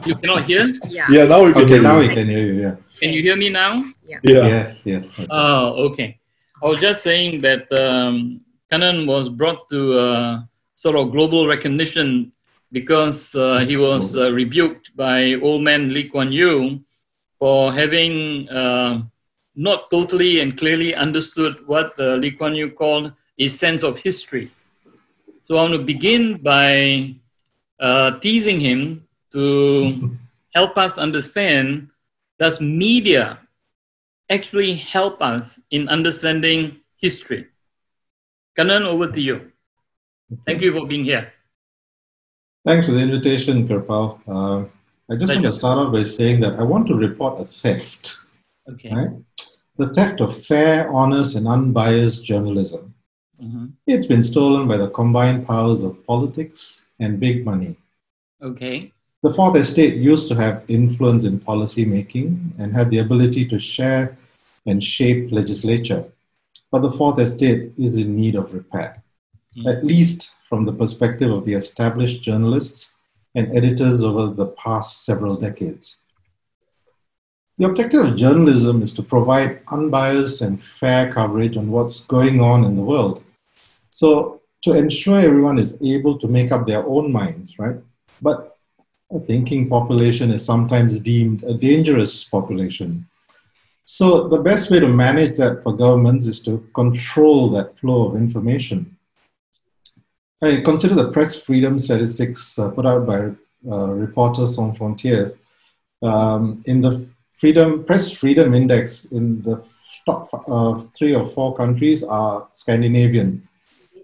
You cannot hear? Yeah. Yeah, now we can hear Now you. we can hear you, yeah. Can you hear me now? Yeah. Yeah. Yes. Oh, okay. I was just saying that Kannan was brought to sort of global recognition because he was rebuked by old man Lee Kuan Yew for having not totally and clearly understood what Lee Kuan Yew called a sense of history. So I want to begin by teasing him to help us understand, does media actually help us in understanding history? Kannan, over to you. Thank you for being here. Thanks for the invitation, Kirpal. I just want to start off by saying that I want to report a theft. Okay. Right? The theft of fair, honest, and unbiased journalism. It's been stolen by the combined powers of politics and big money. Okay. The Fourth Estate used to have influence in policy making and had the ability to share and shape legislature. But the Fourth Estate is in need of repair, at least from the perspective of the established journalists and editors over the past several decades. The objective of journalism is to provide unbiased and fair coverage on what's going on in the world. So to ensure everyone is able to make up their own minds, right? But a thinking population is sometimes deemed a dangerous population. So the best way to manage that for governments is to control that flow of information. I consider the press freedom statistics put out by Reporters Sans Frontières in the Press Freedom Index in the top 3 or 4 countries are Scandinavian,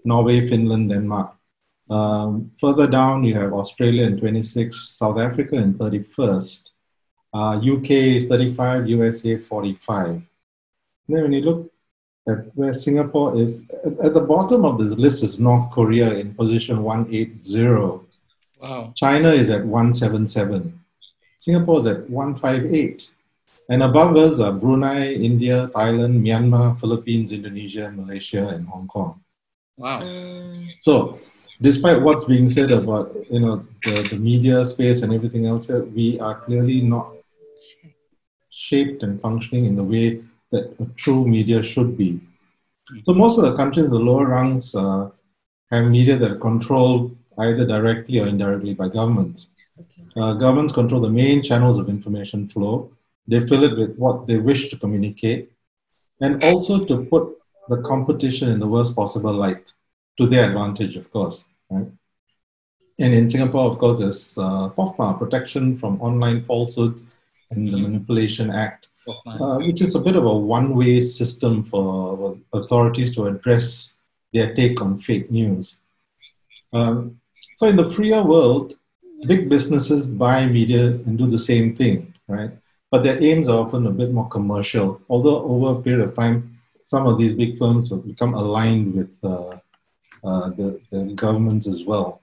Norway, Finland, Denmark. Further down, you have Australia in 26, South Africa in 31st, UK 35, USA 45. Then when you look at where Singapore is, at the bottom of this list is North Korea in position 180. Wow. China is at 177. Singapore is at 158. And above us are Brunei, India, Thailand, Myanmar, Philippines, Indonesia, Malaysia, and Hong Kong. Wow. So, despite what's being said about the media space and everything else, we are clearly not shaped and functioning in the way that a true media should be. So most of the countries in the lower rungs have media that are controlled either directly or indirectly by governments. Governments control the main channels of information flow. They fill it with what they wish to communicate, and also to put the competition in the worst possible light, to their advantage, of course. Right? And in Singapore, of course, there's POFMA, Protection from Online Falsehoods and the Manipulation Act, which is a bit of a one-way system for authorities to address their take on fake news. So in the freer world, big businesses buy media and do the same thing, right? But their aims are often a bit more commercial, although over a period of time, some of these big firms will become aligned with the governments as well.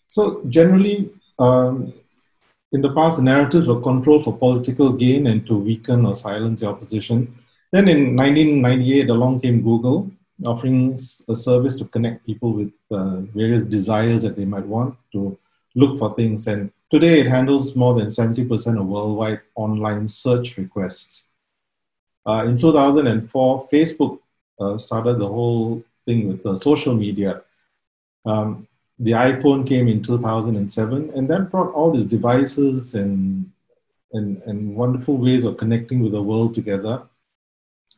So generally, in the past, the narratives were controlled for political gain and to weaken or silence the opposition. Then in 1998, along came Google, offering a service to connect people with various desires that they might want to look for things. And today it handles more than 70% of worldwide online search requests. In 2004, Facebook started the whole thing with social media. The iPhone came in 2007, and that brought all these devices and wonderful ways of connecting with the world together.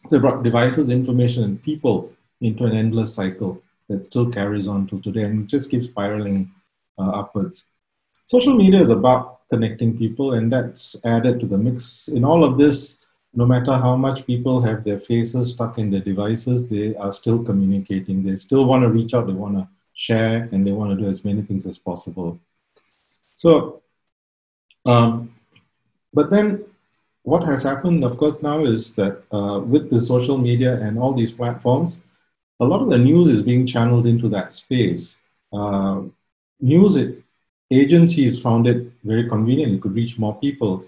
So it brought devices, information, and people into an endless cycle that still carries on to today and just keeps spiraling upwards. Social media is about connecting people, and that's added to the mix. In all of this, no matter how much people have their faces stuck in their devices, they are still communicating. They still want to reach out, they want to share, and they want to do as many things as possible. So, but then what has happened, of course, now is that with the social media and all these platforms, a lot of the news is being channeled into that space. News agencies found it very convenient. It could reach more people.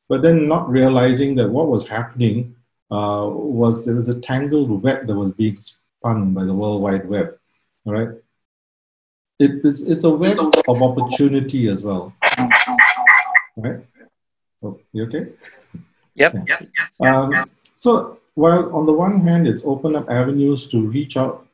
But then not realizing that what was happening was there was a tangled web that was being spun by the World Wide Web. All right. it's a web of opportunity as well, right? Oh, you okay? Yep. So while on the one hand, it's opened up avenues to reach out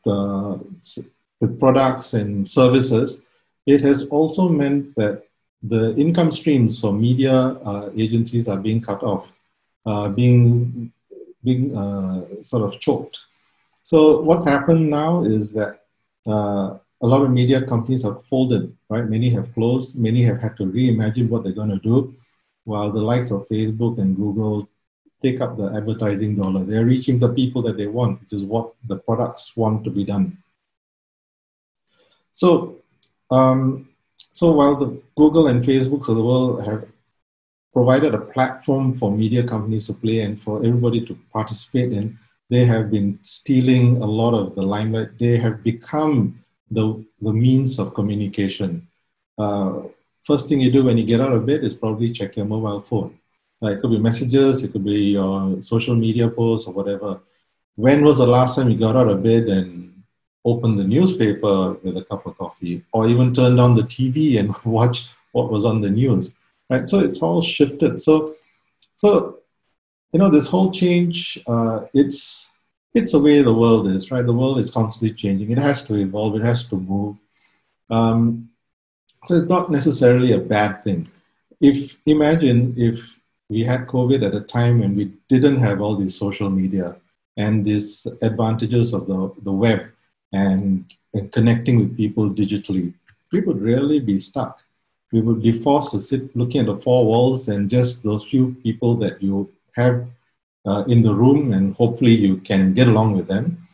with products and services, it has also meant that the income streams for media agencies are being cut off, being sort of choked. So what's happened now is that a lot of media companies have folded, right? Many have closed, many have had to reimagine what they're going to do, while the likes of Facebook and Google take up the advertising dollar. They're reaching the people that they want, which is what the products want to be done. So, so while the Google and Facebooks of the world have provided a platform for media companies to play and for everybody to participate in, they have been stealing a lot of the limelight. They have become the means of communication. First thing you do when you get out of bed is probably check your mobile phone. It could be messages, it could be your social media posts or whatever. When was the last time you got out of bed and opened the newspaper with a cup of coffee, or even turned on the TV and watched what was on the news? Right, so it's all shifted. So you know, this whole change, it's the way the world is, right? The world is constantly changing. It has to evolve. It has to move. So it's not necessarily a bad thing. Imagine if we had COVID at a time when we didn't have all these social media and these advantages of the web and connecting with people digitally, we would really be stuck. We would be forced to sit looking at the four walls and just those few people that you have in the room, and hopefully you can get along with them,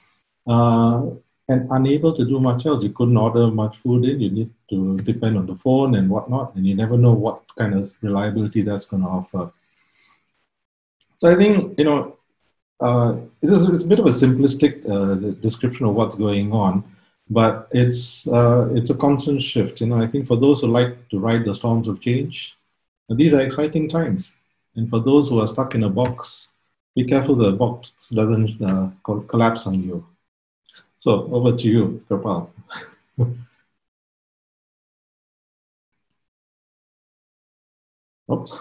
and unable to do much else. You couldn't order much food in. You need to depend on the phone and whatnot, and you never know what kind of reliability that's going to offer. So I think, you know, it's a bit of a simplistic description of what's going on, but it's a constant shift. You know, I think for those who like to ride the storms of change, these are exciting times. And for those who are stuck in a box, be careful the box doesn't collapse on you. So over to you, Kripal. Oops.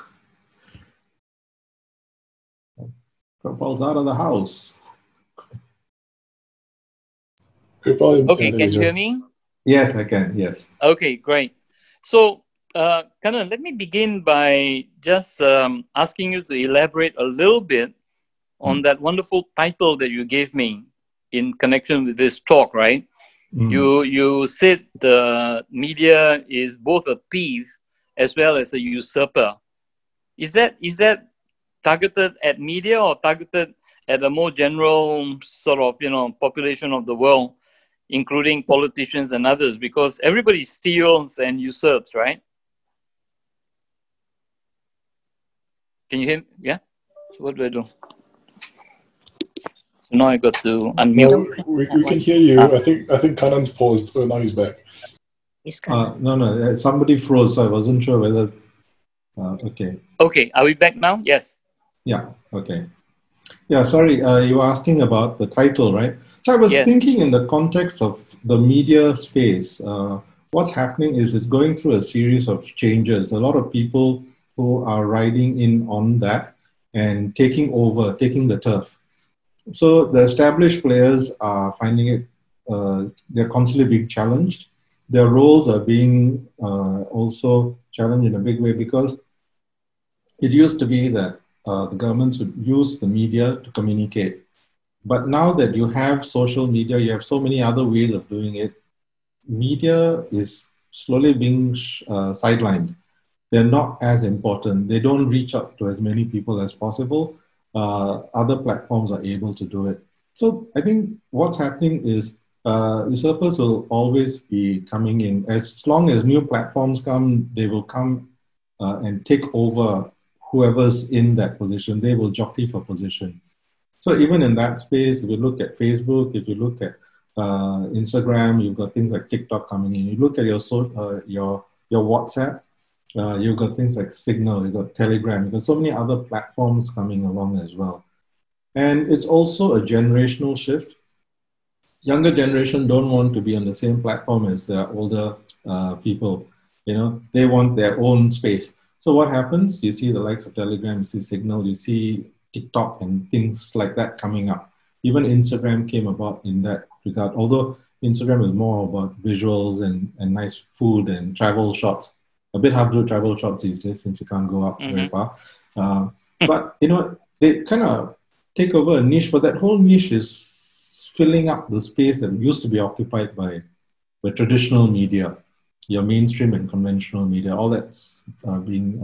Kripal's out of the house. Okay, can you hear me? Yes, I can, yes. Okay, great. So, Kannan, let me begin by just asking you to elaborate a little bit on that wonderful title that you gave me in connection with this talk, right? You said the media is both a thief as well as a usurper. Is that targeted at media or targeted at a more general sort of, you know, population of the world, including politicians and others? Because everybody steals and usurps, right? Can you hear me? Yeah? So what do I do? So now I got to unmute. No, we can hear you. I think Kannan's paused. Oh, now he's back. No, somebody froze, so I wasn't sure whether... okay. Okay, are we back now? Yes. Yeah, okay. Yeah, sorry, you were asking about the title, right? So I was thinking in the context of the media space, what's happening is it's going through a series of changes. A lot of people who are riding in on that and taking the turf. So the established players are finding it, they're constantly being challenged. Their roles are being also challenged in a big way, because it used to be that the governments would use the media to communicate. But now that you have social media, you have so many other ways of doing it, media is slowly being sidelined. They're not as important. They don't reach out to as many people as possible. Other platforms are able to do it. So I think what's happening is usurpers will always be coming in. As long as new platforms come, they will come and take over whoever's in that position. They will jockey for position. So even in that space, if you look at Facebook, if you look at Instagram, you've got things like TikTok coming in. You look at your WhatsApp, you've got things like Signal, you've got Telegram, you've got so many other platforms coming along as well. And it's also a generational shift. younger generation don't want to be on the same platform as the older people. You know, they want their own space. So what happens? You see the likes of Telegram, you see Signal, you see TikTok and things like that coming up. Even Instagram came about in that regard, although Instagram is more about visuals and nice food and travel shots. A bit hard to do travel shots these days since you can't go up very far. But, you know, they kind of take over a niche, but that whole niche is filling up the space that used to be occupied by traditional media, your mainstream and conventional media. All that's being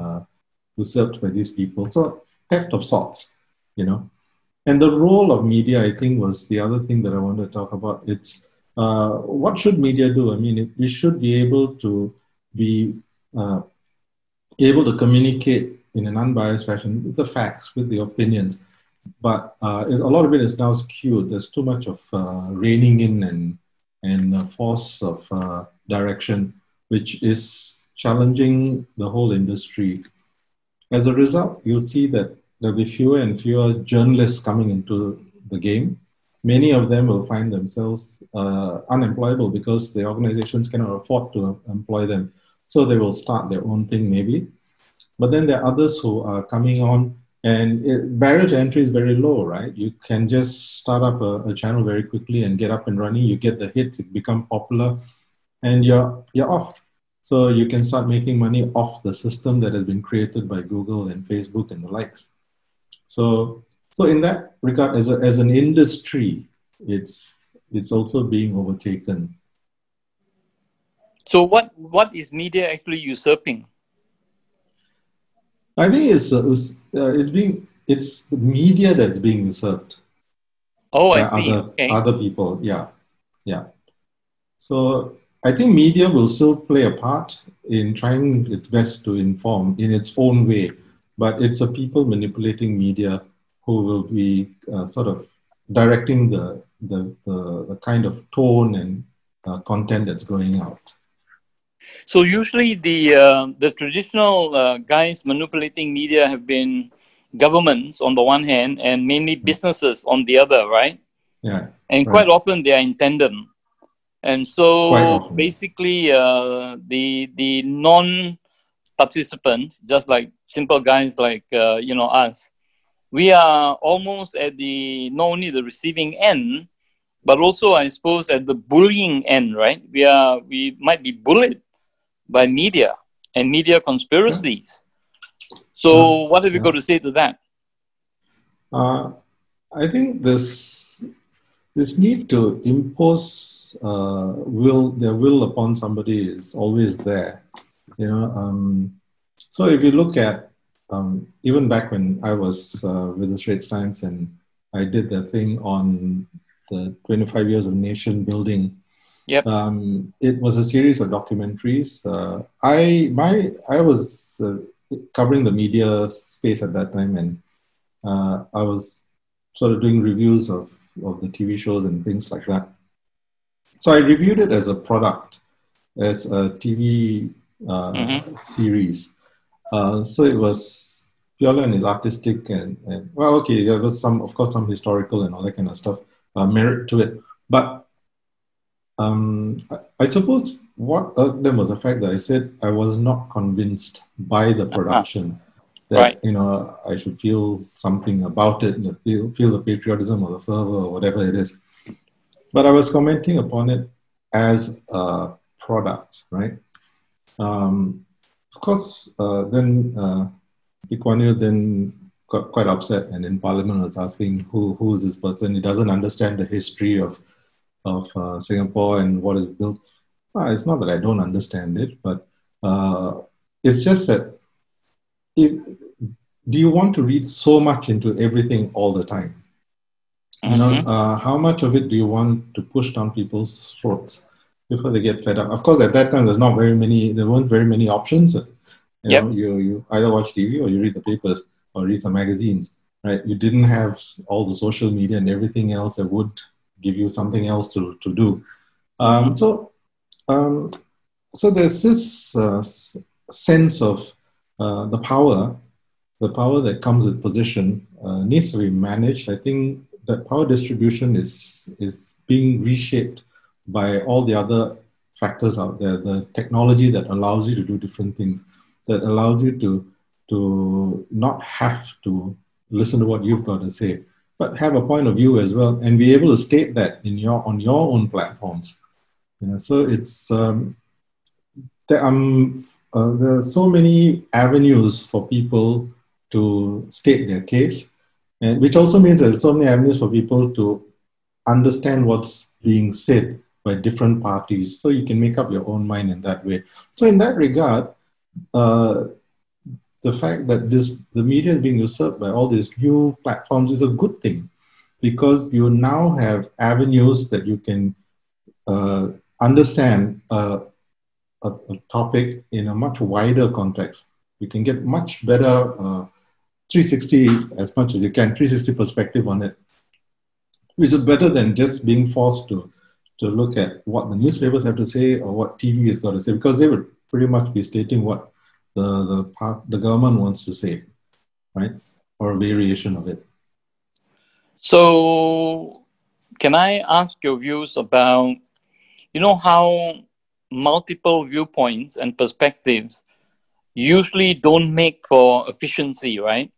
usurped by these people. So theft of sorts, you know. And the role of media, I think, was the other thing that I wanted to talk about. It's what should media do? I mean, we should be able to be able to communicate in an unbiased fashion with the facts, with the opinions. But a lot of it is now skewed. There's too much of reining in and a force of direction, which is challenging the whole industry. As a result, you'll see that there'll be fewer and fewer journalists coming into the game. Many of them will find themselves unemployable because the organizations cannot afford to employ them. So they will start their own thing maybe. But then there are others who are coming on, and barrier to entry is very low, right? You can just start up a channel very quickly and get up and running. You get the hit, you become popular, and you're off. So you can start making money off the system that has been created by Google and Facebook and the likes. So in that regard, as an industry, it's also being overtaken. So what is media actually usurping? I think it's the media that's being usurped. Oh, by I see. Other people. Yeah. So I think media will still play a part in trying its best to inform in its own way, but it's the people manipulating media who will be sort of directing the kind of tone and content that's going out. So usually the traditional guys manipulating media have been governments on the one hand and mainly businesses on the other, right? Yeah. And quite often they are in tandem. And so basically the non-participants, just like simple guys like us, we are almost at not only the receiving end, but also I suppose at the bullying end, right? We might be bullied by media and media conspiracies. So what have you got to say to that? I think this need to impose their will upon somebody is always there. You know, so if you look at even back when I was with the Straits Times and I did the thing on the 25 years of nation building. Yep. It was a series of documentaries. I was covering the media space at that time, and I was sort of doing reviews of the TV shows and things like that. So I reviewed it as a product, as a TV series. So it was purely and is artistic and well, okay, there was of course some historical and all that kind of stuff, merit to it. But I suppose what irked them was the fact that I said I was not convinced by the production that I should feel something about it, feel the patriotism or the fervor or whatever it is. But I was commenting upon it as a product, right? Of course, then Lee Kuan Yew then got quite upset, and in Parliament was asking who is this person? He doesn't understand the history of Singapore and what is built. It's not that I don't understand it, but it's just that do you want to read so much into everything all the time? You know, how much of it do you want to push down people's throats before they get fed up? Of course, at that time, there weren't very many options. You know, you either watch TV or you read the papers or read some magazines, right? You didn't have all the social media and everything else that would give you something else to do. So there's this sense of the power that comes with position needs to be managed. I think that power distribution is being reshaped by all the other factors out there, the technology that allows you to do different things, that allows you to not have to listen to what you've got to say, but have a point of view as well, and be able to state that on your own platforms. So it's there are so many avenues for people to state their case, and which also means there's so many avenues for people to understand what's being said by different parties, so you can make up your own mind in that way. So in that regard, the fact that the media is being usurped by all these new platforms is a good thing, because you now have avenues that you can understand a topic in a much wider context. You can get much better 360, as much as you can, 360 perspective on it, which is better than just being forced to look at what the newspapers have to say or what TV has got to say, because they would pretty much be stating what the government wants to say, right? Or a variation of it. So can I ask your views about, how multiple viewpoints and perspectives usually don't make for efficiency, right?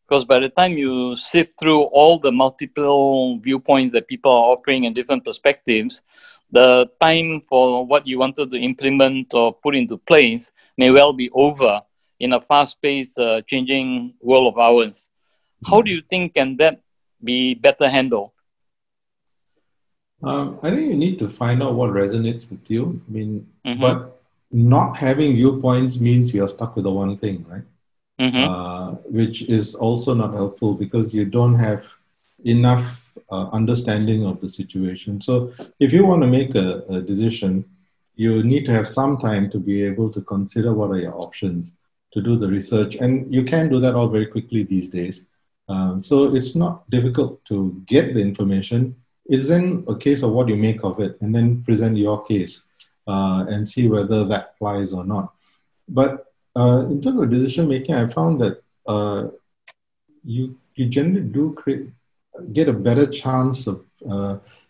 Because by the time you sift through all the multiple viewpoints that people are offering and different perspectives, the time for what you wanted to implement or put into place may well be over in a fast-paced, changing world of ours. How do you think can that be better handled? I think you need to find out what resonates with you. I mean, but not having viewpoints means you're stuck with the one thing, right? Which is also not helpful, because you don't have enough understanding of the situation. So if you want to make a decision, you need to have some time to be able to consider what are your options, to do the research. And you can do that all very quickly these days. So it's not difficult to get the information. It's then a case of what you make of it, and then present your case and see whether that applies or not. But in terms of decision making, I found that you generally do get a better chance of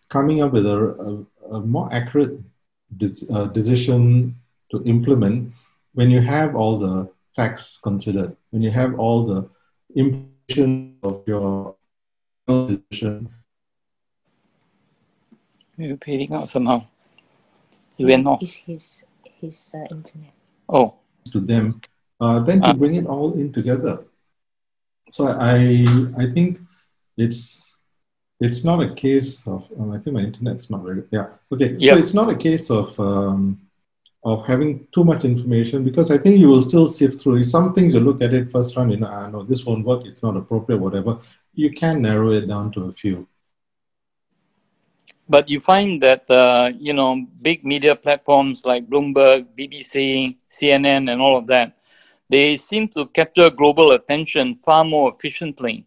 coming up with a more accurate decision to implement when you have all the facts considered, when you have all the implications of your decision. You're fading out somehow. You went off. It's his internet. Oh. To them, then to bring it all in together. So I think it's not a case of I think my internet's not very okay. Yep. So it's not a case of having too much information, because I think you will still sift through some things. You look at it first round, no, this won't work, it's not appropriate, whatever. You can narrow it down to a few. But you find that, big media platforms like Bloomberg, BBC, CNN, and all of that, they seem to capture global attention far more efficiently.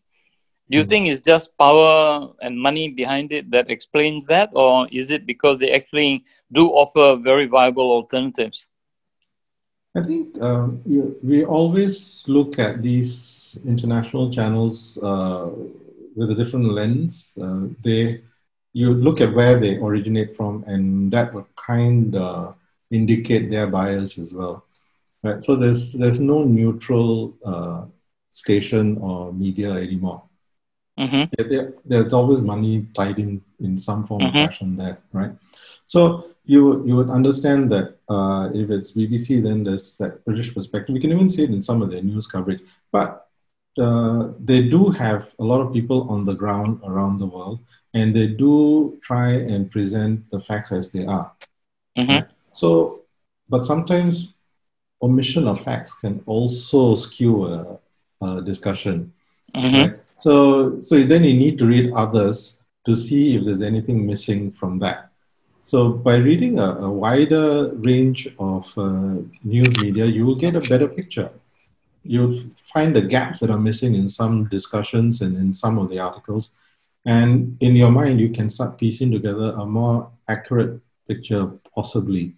Do you think it's just power and money behind it that explains that? Or is it because they actually do offer very viable alternatives? I think we always look at these international channels with a different lens. You look at where they originate from, and that would kind of indicate their bias as well, right? So there's no neutral station or media anymore. There's always money tied in some form of fashion there, right? So you would understand that if it's BBC, then there's that British perspective. You can even see it in some of their news coverage. But they do have a lot of people on the ground around the world, and they do try and present the facts as they are. Right? So, but sometimes omission of facts can also skew a discussion. Right? So then you need to read others to see if there's anything missing from that. So by reading a wider range of news media, you will get a better picture. You'll find the gaps that are missing in some discussions and in some of the articles. And in your mind, you can start piecing together a more accurate picture, possibly.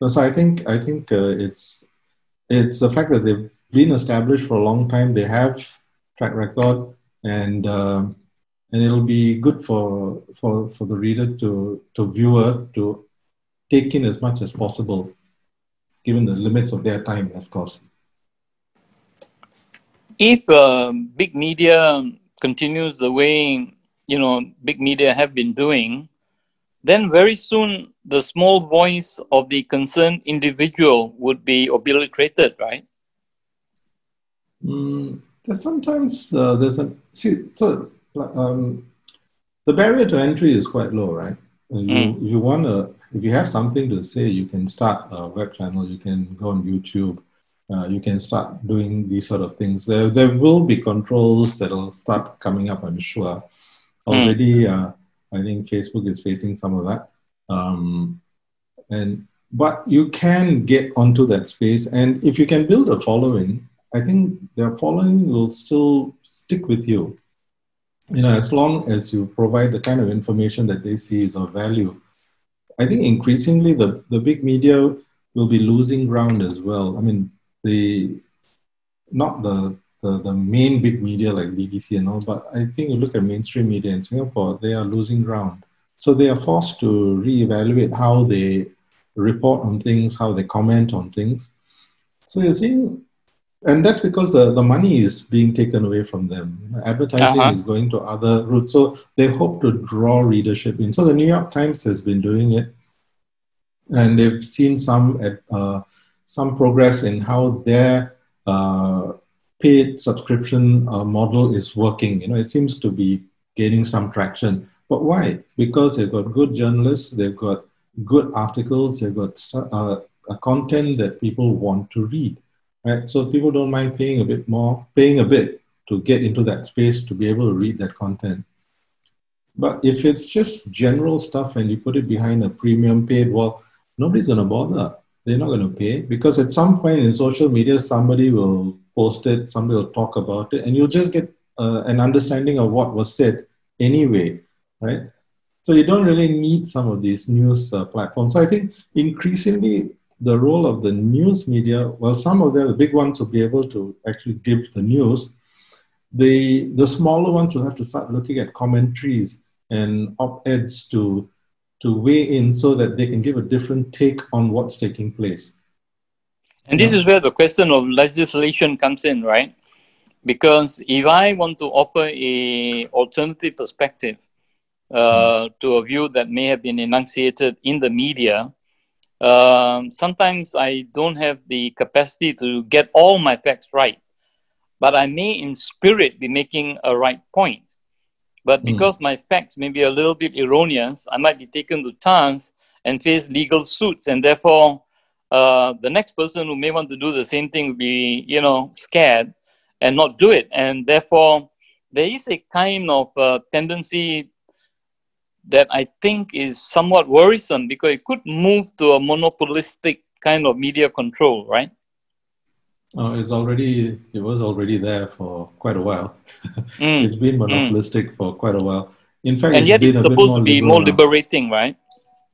So I think it's the fact that they've been established for a long time. They have track record, and And it'll be good for the reader viewer to take in as much as possible, given the limits of their time, of course. If big media continues the way, big media have been doing, then very soon the small voice of the concerned individual would be obliterated, right? Sometimes there's a the barrier to entry is quite low, right? If you have something to say, you can start a web channel, you can go on YouTube, you can start doing these sort of things. There will be controls that will start coming up, I'm sure. Already, I think Facebook is facing some of that. But you can get onto that space, and if you can build a following, I think their following will still stick with you. As long as you provide the kind of information that they see is of value. I think increasingly the big media will be losing ground as well. I mean, not the main big media like BBC and all, but I think you look at mainstream media in Singapore, they are losing ground. So they are forced to reevaluate how they report on things, how they comment on things. So you're seeing, and that's because the money is being taken away from them. Advertising is going to other routes. So they hope to draw readership in. So the New York Times has been doing it, and they've seen some progress in how their paid subscription model is working. It seems to be gaining some traction. But why? Because they've got good journalists, they've got good articles, they've got a content that people want to read. Right? So people don't mind paying a bit to get into that space to be able to read that content. But if it's just general stuff and you put it behind a premium paid, well, nobody's going to bother. They're not going to pay, because at some point in social media, somebody will post it, somebody will talk about it, and you'll just get an understanding of what was said anyway, right? So you don't really need some of these news platforms. So I think increasingly the role of the news media, well, some of them, the big ones, will be able to actually give the news. The smaller ones will have to start looking at commentaries and op-eds to weigh in so that they can give a different take on what's taking place. And this is where the question of legislation comes in, right? Because if I want to offer an alternative perspective to a view that may have been enunciated in the media, sometimes I don't have the capacity to get all my facts right, but I may in spirit be making a right point. But because my facts may be a little bit erroneous, I might be taken to task and face legal suits. And therefore, the next person who may want to do the same thing will be, scared and not do it. And therefore, there is a kind of tendency that I think is somewhat worrisome, because it could move to a monopolistic kind of media control, right? It was already there for quite a while. It's been monopolistic for quite a while. In fact, and yet it's supposed to be more now. liberating, right?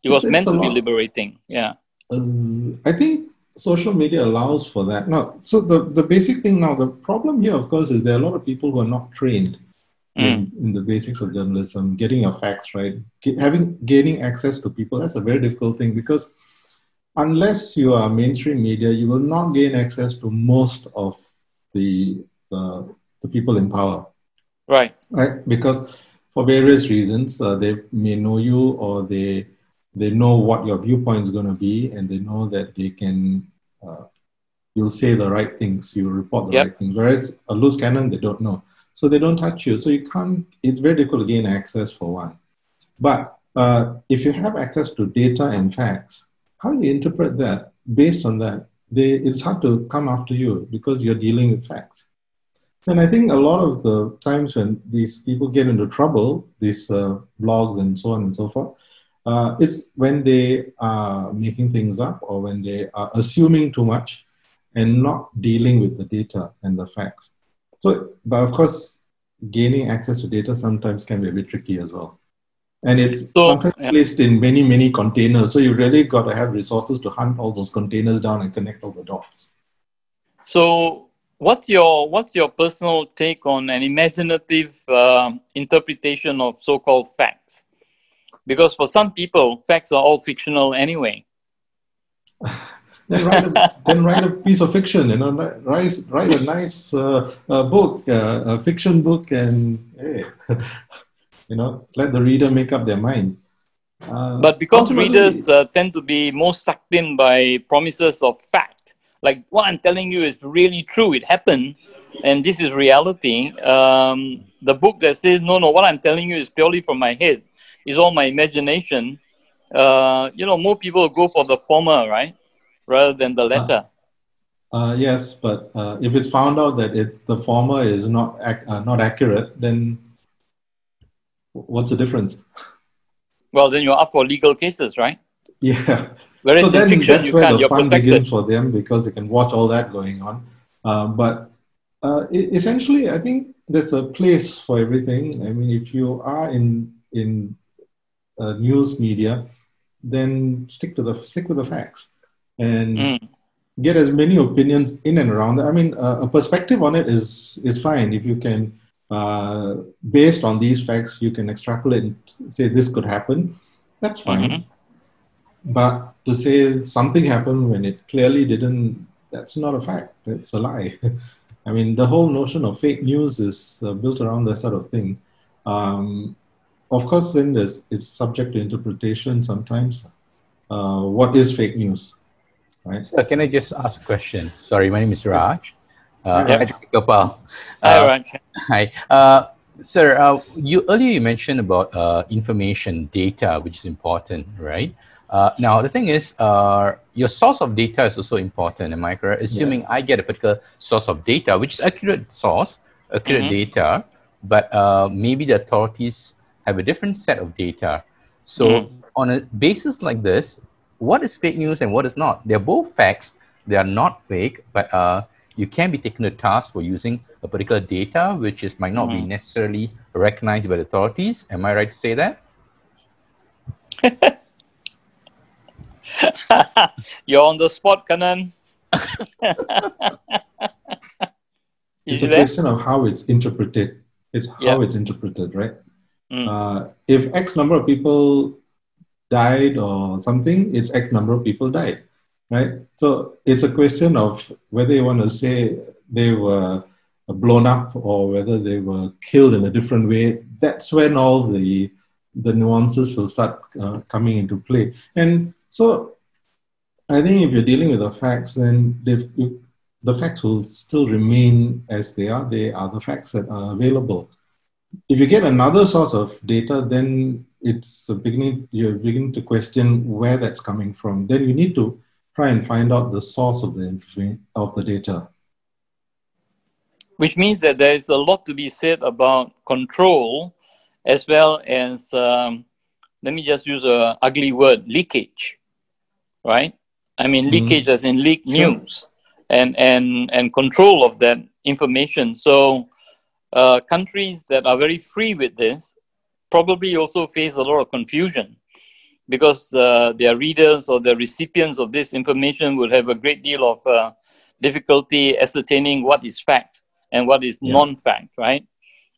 It was meant to be liberating. Yeah. I think social media allows for that. Now, so the basic thing now, the problem here, of course, is there are a lot of people who are not trained in the basics of journalism, getting your facts right, gaining access to people. That's a very difficult thing, because unless you are mainstream media, you will not gain access to most of the people in power. Right. Because for various reasons, they may know you, or they know what your viewpoint is going to be, and they know that they can, you'll say the right things, you report the right things. Whereas a loose cannon, they don't know. So they don't touch you. So you can't, it's very difficult to gain access for one. But if you have access to data and facts, how do you interpret that? Based on that, it's hard to come after you, because you're dealing with facts. And I think a lot of the times when these people get into trouble, these blogs and so on and so forth, it's when they are making things up, or when they are assuming too much and not dealing with the data and the facts. So, but of course, gaining access to data sometimes can be a bit tricky as well. And it's sometimes placed in many, many containers. So you really got to have resources to hunt all those containers down and connect all the dots. So What's your personal take on an imaginative interpretation of so-called facts? Because for some people, facts are all fictional anyway. Then write a piece of fiction, you know, write a nice book, a fiction book, and hey, you know, let the reader make up their mind. But because readers tend to be most sucked in by promises of fact, like what I'm telling you is really true, it happened, and this is reality. The book that says, no, what I'm telling you is purely from my head, is all my imagination. You know, more people go for the former, right? Rather than the latter. Yes, but if it's found out that the former is not accurate, then what's the difference? Well, then you're up for legal cases, right? Yeah. Whereas so then fiction, that's where the fun begins for them, because they can watch all that going on. But essentially, I think there's a place for everything. I mean, if you are in news media, then stick with the facts and get as many opinions in and around. I mean, a perspective on it is fine if you can. Based on these facts, you can extrapolate and say this could happen. That's fine. But to say something happened when it clearly didn't, that's not a fact. It's a lie. I mean, the whole notion of fake news is built around that sort of thing. Of course, then it's subject to interpretation sometimes. What is fake news? Right? So can I just ask a question? Sorry, my name is Raj. Hi, Raj. Hi. Sir, earlier you mentioned about information data, which is important, right? Now, the thing is, your source of data is also important, am I correct? Assuming I get a particular source of data, which is accurate data, but maybe the authorities have a different set of data. So on a basis like this, what is fake news and what is not? They're both facts. They are not fake, but you can be taken to task for using a particular data, which might not be necessarily recognized by the authorities. Am I right to say that? You're on the spot, Kannan. It's a question of how it's interpreted. It's how it's interpreted, right? If X number of people died or something, it's X number of people died, right? So it's a question of whether you want to say they were blown up or whether they were killed in a different way. That's when all the nuances will start coming into play. And so I think if you're dealing with the facts, then the facts will still remain as they are. They are the facts that are available. If you get another source of data, then you're beginning to question where that's coming from. Then you need to try and find out the source of the data. Which means that there is a lot to be said about control, as well as, let me just use an ugly word, leakage, right? I mean, leakage as in leak news and control of that information. So countries that are very free with this probably also face a lot of confusion, because their readers or the recipients of this information will have a great deal of difficulty ascertaining what is fact and what is non-fact, right?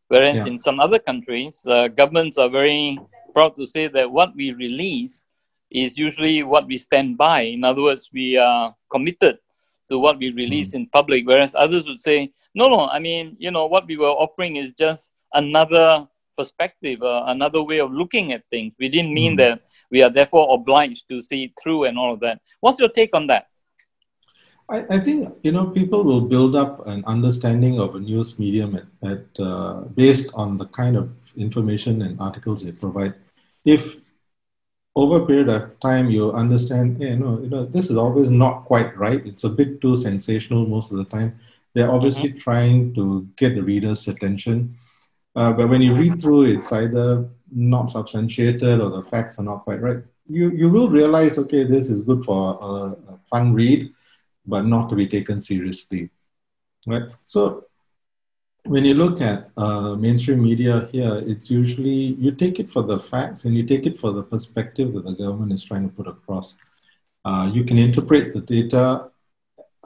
Whereas in some other countries, governments are very proud to say that what we release is usually what we stand by. In other words, we are committed to what we release in public, whereas others would say, no, I mean, you know, what we were offering is just another perspective, another way of looking at things. We didn't mean that we are therefore obliged to see it through and all of that. What's your take on that? I think, you know, people will build up an understanding of a news medium based on the kind of information and articles they provide. If over a period of time you understand, this is always not quite right, it's a bit too sensational most of the time, they're obviously trying to get the reader's attention. But when you read through, it's either not substantiated or the facts are not quite right. You will realize, okay, this is good for a fun read, but not to be taken seriously, right? So when you look at mainstream media here, it's usually, you take it for the facts and you take it for the perspective that the government is trying to put across. You can interpret the data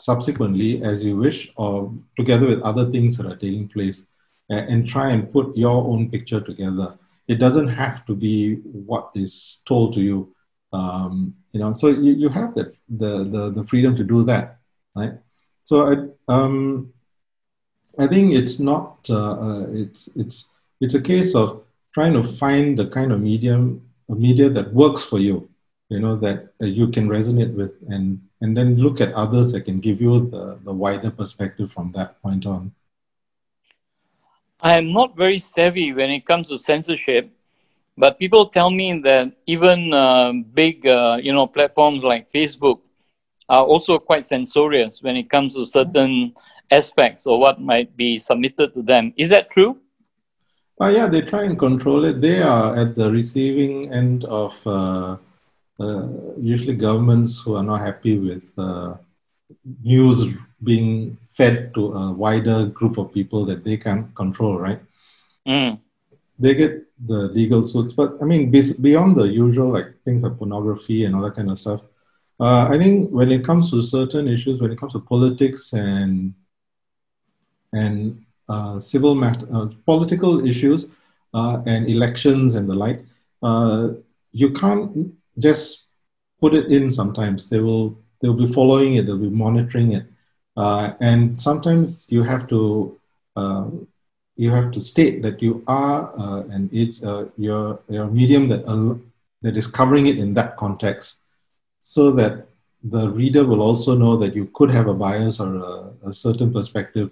subsequently as you wish, or together with other things that are taking place, and try and put your own picture together. It doesn't have to be what is told to you. So you have the freedom to do that, right? So I think it's not it's a case of trying to find the kind of media that works for you, that you can resonate with, and then look at others that can give you the wider perspective from that point on. I am not very savvy when it comes to censorship, but people tell me that even big, platforms like Facebook are also quite censorious when it comes to certain aspects or what might be submitted to them. Is that true? Yeah, they try and control it. They are at the receiving end of usually governments who are not happy with news being fed to a wider group of people that they can't control, right? They get the legal suits. But I mean, beyond the usual, like things like pornography and all that kind of stuff, I think when it comes to certain issues, when it comes to politics and civil political issues and elections and the like, you can't just put it in. Sometimes they'll be following it, they'll be monitoring it, and sometimes you have to state that you are your medium that is covering it in that context, so that the reader will also know that you could have a bias or a certain perspective,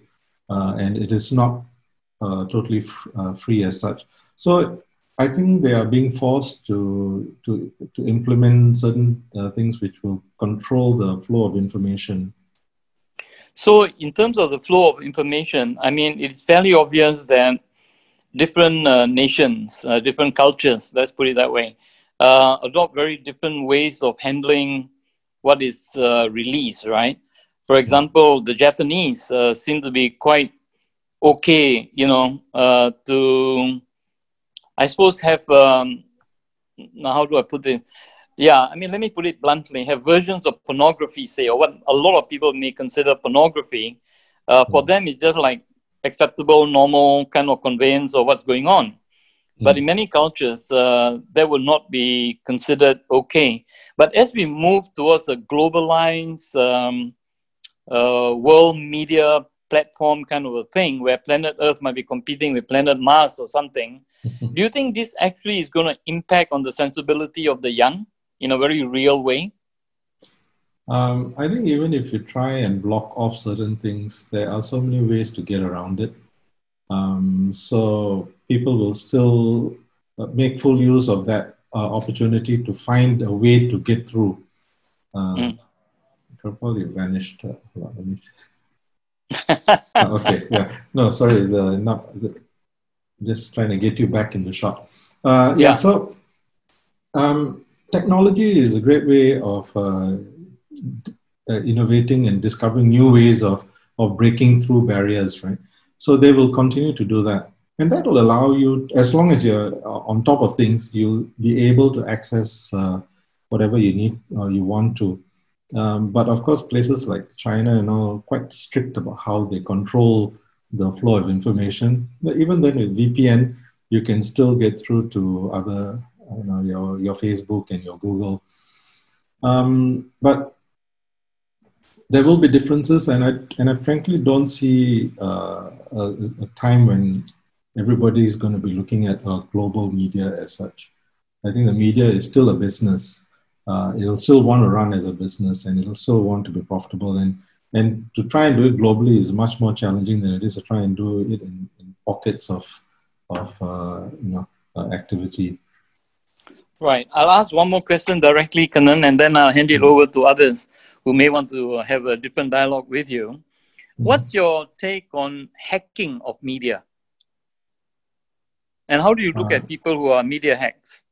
and it is not totally free as such. So I think they are being forced to implement certain things which will control the flow of information. So in terms of the flow of information, I mean, it's fairly obvious that different nations, different cultures, let's put it that way, adopt very different ways of handling what is released, right? For example, the Japanese seem to be quite okay, to, I suppose, have, now how do I put it? Yeah, I mean, let me put it bluntly, have versions of pornography, say, or what a lot of people may consider pornography. For them, it's just like acceptable, normal kind of conveyance of what's going on. But in many cultures, that will not be considered okay. But as we move towards a globalized world media platform kind of a thing, where planet Earth might be competing with planet Mars or something, do you think this actually is going to impact on the sensibility of the young in a very real way? I think even if you try and block off certain things, there are so many ways to get around it. So people will still make full use of that opportunity to find a way to get through. It probably vanished. Let me see. Okay, yeah. No, sorry. Just trying to get you back in the shot. Yeah. So technology is a great way of innovating and discovering new ways of breaking through barriers, right? So they will continue to do that. And that will allow you, as long as you're on top of things, you'll be able to access whatever you need or you want to. But of course, places like China are quite strict about how they control the flow of information. Even then with VPN, you can still get through to other, your Facebook and your Google. But there will be differences, and I frankly don't see a time when everybody is going to be looking at global media as such. I think the media is still a business. It'll still want to run as a business, and it'll still want to be profitable. And to try and do it globally is much more challenging than it is to try and do it in pockets of activity. Right. I'll ask one more question directly, Kannan, and then I'll hand it over to others who may want to have a different dialogue with you. What's your take on hacking of media? And how do you look at people who are media hacks?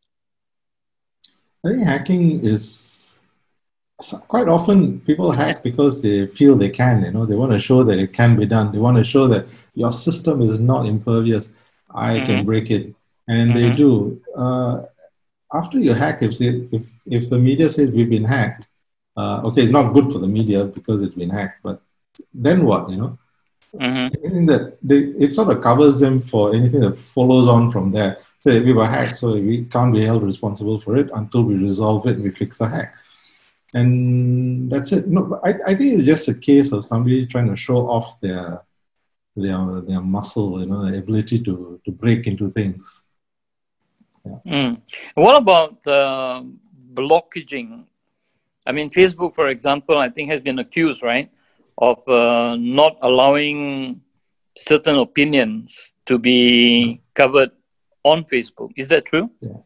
I think hacking is quite often people hack because they feel they can, they want to show that it can be done. They want to show that your system is not impervious. I can break it. And they do. After you hack, if the media says we've been hacked, Okay, not good for the media because it's been hacked, but then what, you know? Anything that it sort of covers them for anything that follows on from there. Say we were hacked, so we can't be held responsible for it until we resolve it and we fix the hack. And that's it. No, I think it's just a case of somebody trying to show off their muscle, you know, the ability to break into things. Yeah. What about blockaging? I mean, Facebook, for example, I think has been accused, right, of not allowing certain opinions to be covered on Facebook. Is that true? Yeah.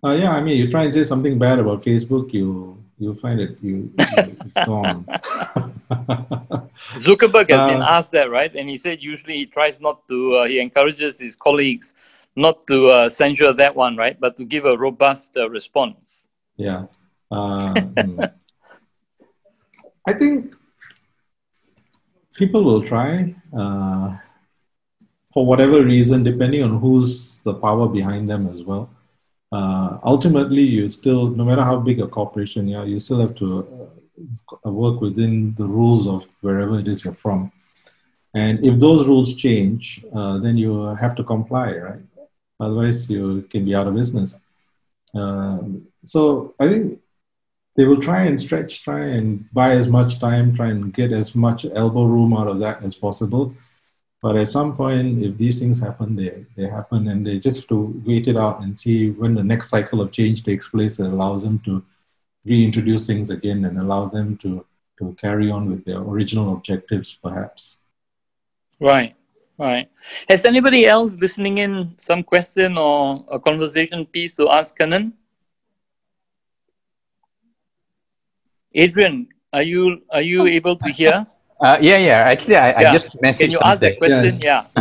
Yeah, I mean, you try and say something bad about Facebook, you find it, it's gone. Zuckerberg has been asked that, right? And he said usually he tries not to, he encourages his colleagues not to censure that one, right? But to give a robust response. Yeah. I think people will try for whatever reason, depending on who's the power behind them as well. Ultimately, you still, no matter how big a corporation you are, you still have to work within the rules of wherever it is you're from. And if those rules change, then you have to comply, right? Otherwise, you can be out of business. So I think they will try and buy as much time, try and get as much elbow room out of that as possible. But at some point, if these things happen, they happen, and they just have to wait it out and see when the next cycle of change takes place that allows them to reintroduce things again and allow them to carry on with their original objectives, perhaps. Right, right. Has anybody else listening in some question or a conversation piece to ask Kannan? Adrian, are you able to hear? Yeah. Actually, I just messaged. Can you ask that question? Yes.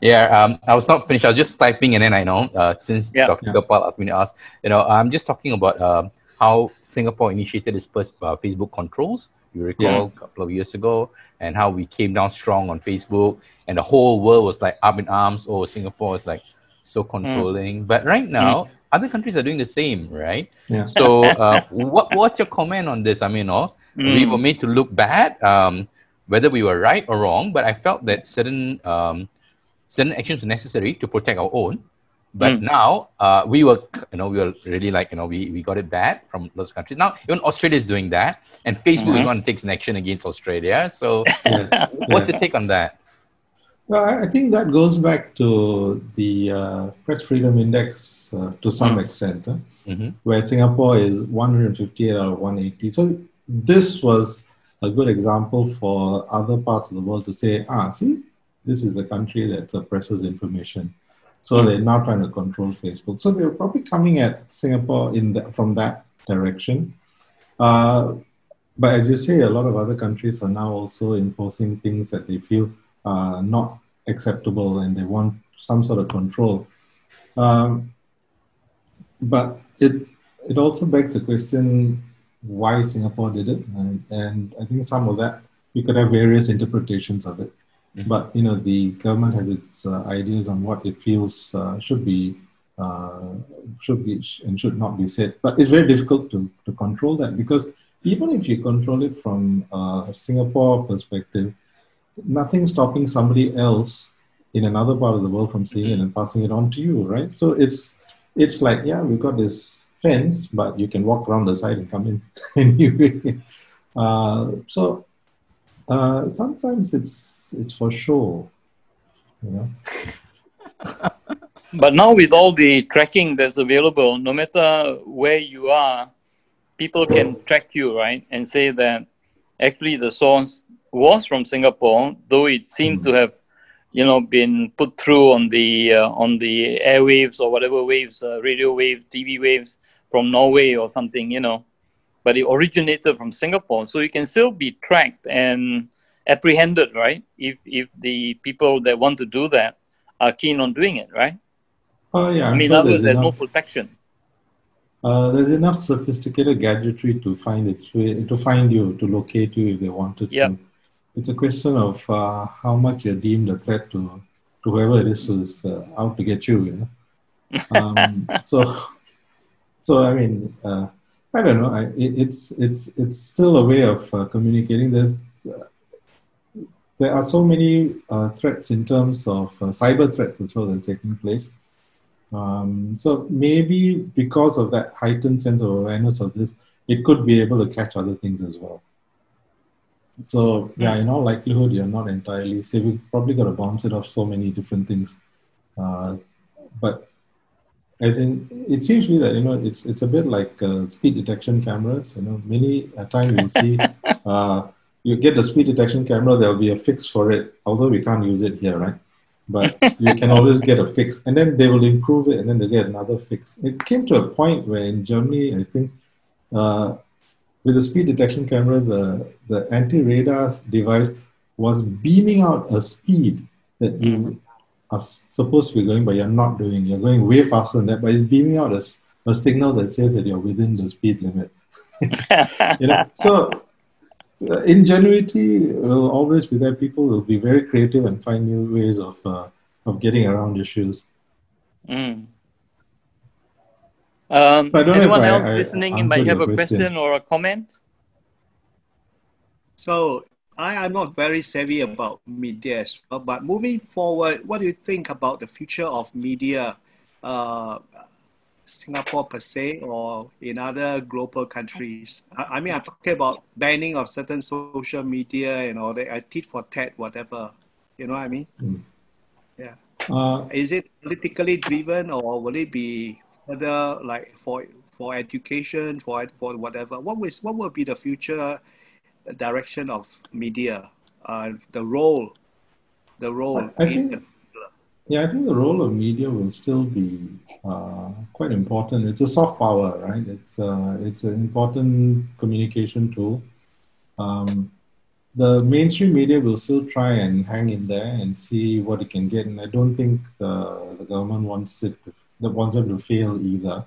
Yeah. I was not finished. I was just typing, and then I know since Dr. Gopal asked me to ask, I'm just talking about how Singapore initiated its first Facebook controls. You recall a couple of years ago, and how we came down strong on Facebook, and the whole world was like up in arms. Oh, Singapore is like so controlling. But right now, other countries are doing the same, right? Yeah. So, what's your comment on this? I mean, we were made to look bad. Whether we were right or wrong, but I felt that certain actions were necessary to protect our own. But now we were really like, we got it bad from those countries. Now even Australia is doing that, and Facebook is going to take an action against Australia. So what's your take on that? Well, I think that goes back to the Press Freedom Index to some extent, where Singapore is 158 out of 180. So this was a good example for other parts of the world to say, see, this is a country that suppresses information. So they're now trying to control Facebook. So they're probably coming at Singapore from that direction. But as you say, a lot of other countries are now also imposing things that they feel are not acceptable, and they want some sort of control. But it also begs the question, why Singapore did it, and I think some of that you could have various interpretations of it. But the government has its ideas on what it feels should be and should not be said. But it's very difficult to control that, because even if you control it from a Singapore perspective, nothing's stopping somebody else in another part of the world from seeing it and passing it on to you, right? So it's like, we've got this fence, but you can walk around the side and come in anyway. So sometimes it's for show, But now with all the tracking that's available, no matter where you are, people can track you, right? And say that actually the source was from Singapore, though it seemed to have, been put through on the airwaves or whatever waves, radio waves, TV waves from Norway or something, but it originated from Singapore. So you can still be tracked and apprehended, right? If the people that want to do that are keen on doing it, right? Oh yeah, in other words, there's no protection. There's enough sophisticated gadgetry to find its way, to find you, to locate you if they wanted to. It's a question of how much you're deemed a threat to whoever it is who's out to get you. So I mean, I don't know. It's still a way of communicating. There are so many threats in terms of cyber threats as well that's taking place. So maybe because of that heightened sense of awareness of this, it could be able to catch other things as well. So yeah, in all likelihood, you're not entirely safe. We've probably got to bounce it off so many different things. But as in, it seems to me that, it's a bit like speed detection cameras. Many a time you'll see, you get the speed detection camera, there'll be a fix for it, although we can't use it here, right? But you can always get a fix, and then they will improve it, and then they get another fix. It came to a point where in Germany, I think, with the speed detection camera, the anti-radar device was beaming out a speed that you are supposed to be going, but you're not doing. You're going way faster than that, but it's beaming out a signal that says that you're within the speed limit. So ingenuity will always be there. People will be very creative and find new ways of getting around issues. So anyone else listening might have a question or a comment? So I'm not very savvy about media as well, but moving forward, what do you think about the future of media, Singapore per se, or in other global countries? I mean, I'm talking about banning of certain social media and all that, tit for tat, whatever. You know what I mean? Yeah. Is it politically driven, or will it be further like for education, for whatever? What will be the future direction of media? The role. I think the role of media will still be quite important. It's a soft power, right? It's an important communication tool. The mainstream media will still try and hang in there and see what it can get, and I don't think the government wants them to fail either.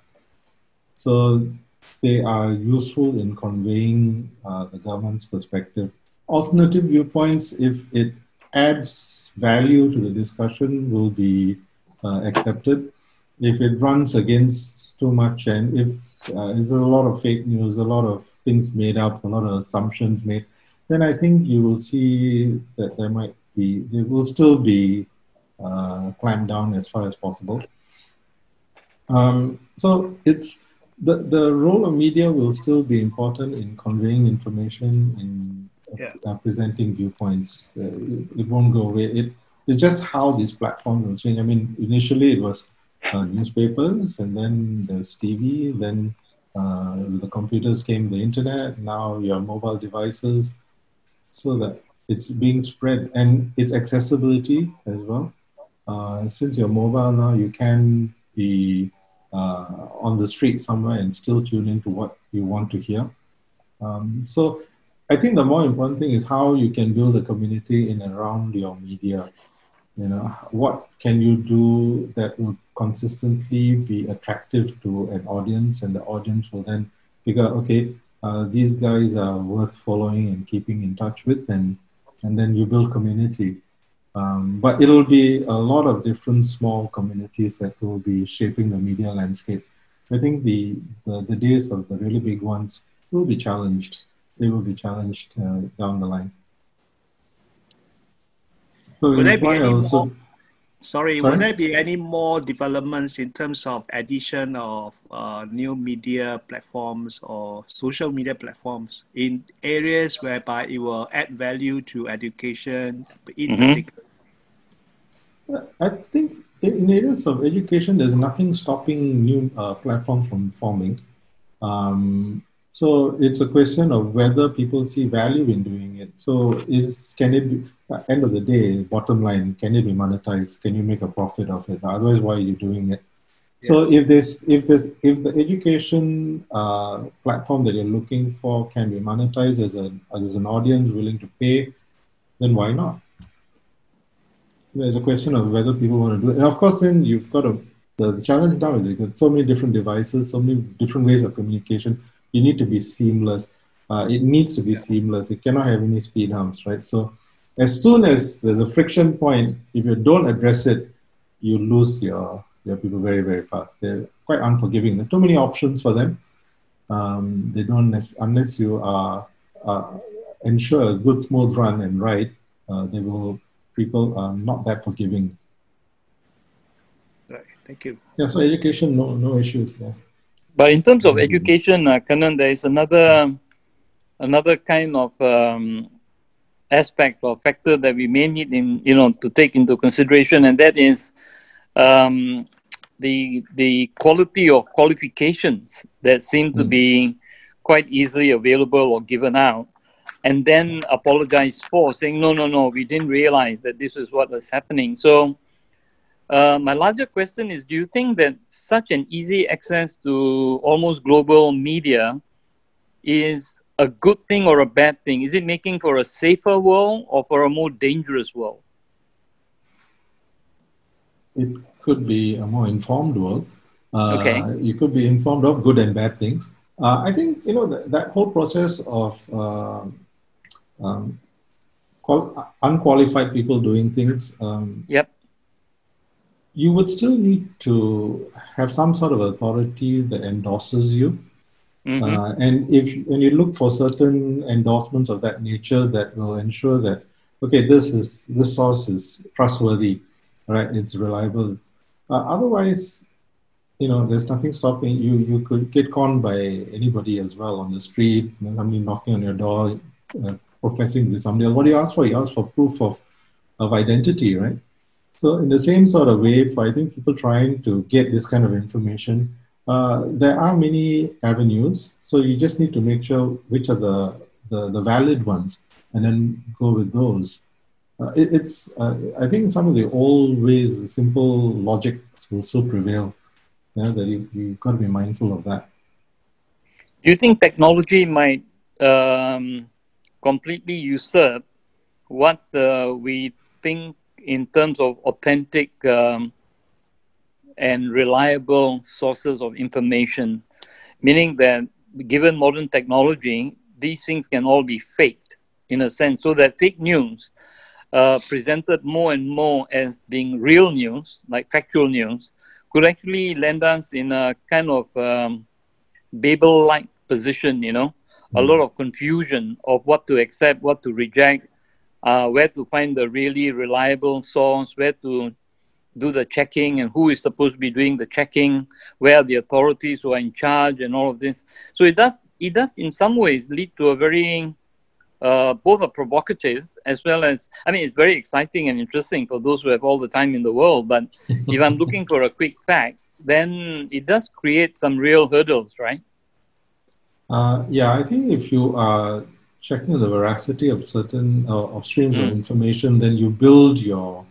So they are useful in conveying the government's perspective. Alternative viewpoints, if it adds value to the discussion, will be accepted. If it runs against too much, and if there's a lot of fake news, a lot of things made up, a lot of assumptions made, then I think you will see that there will still be clamped down as far as possible. So it's the role of media will still be important in conveying information, in presenting viewpoints. It won't go away. It's just how these platforms will change. I mean, initially it was newspapers, and then there's TV, then with the computers came the internet, now your mobile devices, so that it's being spread, and its accessibility as well. Since you're mobile now, you can be on the street somewhere and still tune into what you want to hear. So I think the more important thing is how you can build a community in and around your media. What can you do that will consistently be attractive to an audience, and the audience will then figure, okay, these guys are worth following and keeping in touch with, and then you build community. But it'll be a lot of different small communities that will be shaping the media landscape. I think the days of the really big ones will be challenged. They will be challenged down the line. So will there be any more developments in terms of addition of new media platforms or social media platforms in areas whereby it will add value to education in particular? I think in areas of education, there's nothing stopping new platforms from forming. So it's a question of whether people see value in doing it. So can it be, at the end of the day, bottom line, can it be monetized? Can you make a profit of it? Otherwise, why are you doing it? Yeah. So if the education platform that you're looking for can be monetized as an audience willing to pay, then why not? There's a question of whether people want to do it. And of course, then you've got the challenge now is you've got so many different devices, so many different ways of communication. You need to be seamless. It needs to be seamless. It cannot have any speed humps, right? So as soon as there's a friction point, if you don't address it, you lose your people very, very fast. They're quite unforgiving. There are too many options for them. They don't unless you are ensure a good smooth run and ride. People are not that forgiving. Right. Thank you. Yeah. So education, no issues. Yeah. But in terms of education, Kannan, there is another kind of aspect or factor that we may need to take into consideration, and that is the quality of qualifications that seem to be quite easily available or given out, and then apologize for saying no, we didn't realize that this is what was happening. So my larger question is, do you think that such an easy access to almost global media is a good thing or a bad thing? Is it making for a safer world or for a more dangerous world? It could be a more informed world. Okay. You could be informed of good and bad things. I think, that whole process of unqualified people doing things, yep. You would still need to have some sort of authority that endorses you. And when you look for certain endorsements of that nature that will ensure that, okay, this source is trustworthy, right? It's reliable. Otherwise, there's nothing stopping you. You could get conned by anybody as well on the street. Somebody knocking on your door, professing to be somebody else. What do you ask for? You ask for proof of identity, right? So in the same sort of way, for I think people trying to get this kind of information, there are many avenues. So you just need to make sure which are the valid ones, and then go with those. I think some of the old ways, simple logic will still prevail. That you've got to be mindful of that. Do you think technology might completely usurp what we think in terms of authentic and reliable sources of information? Meaning that given modern technology, these things can all be faked in a sense, so that fake news presented more and more as being real news, like factual news, could actually land us in a kind of Babel-like position, a lot of confusion of what to accept, what to reject, where to find the really reliable source, where to do the checking, and who is supposed to be doing the checking, where are the authorities who are in charge, and all of this. So it does in some ways lead to a very both a provocative as well as, it's very exciting and interesting for those who have all the time in the world. But if I'm looking for a quick fact, then it does create some real hurdles, right? Yeah, I think if you are checking the veracity of certain of streams of information, then you build your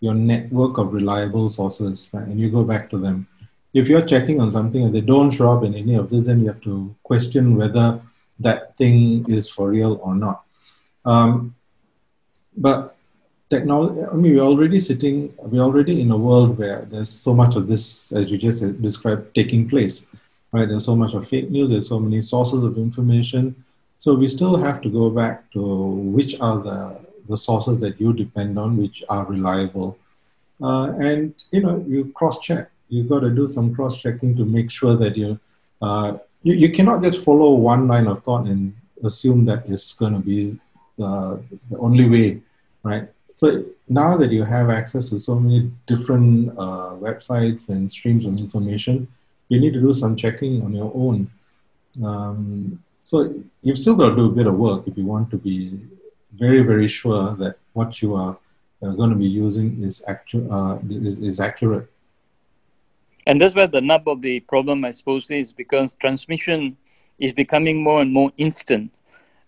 network of reliable sources, right? And you go back to them. If you're checking on something and they don't show up in any of this, then you have to question whether that thing is for real or not. But technology, we're already in a world where there's so much of this, as you just described, taking place, right? There's so much of fake news, there's so many sources of information. So we still have to go back to which are the sources that you depend on, which are reliable. And, you cross-check. You've got to do some cross-checking to make sure that you cannot just follow one line of thought and assume that it's going to be the only way, right? So now that you have access to so many different websites and streams of information, you need to do some checking on your own. So you've still got to do a bit of work if you want to be very, very sure that what you are going to be using is accurate. And that's where the nub of the problem, I suppose, is, because transmission is becoming more and more instant.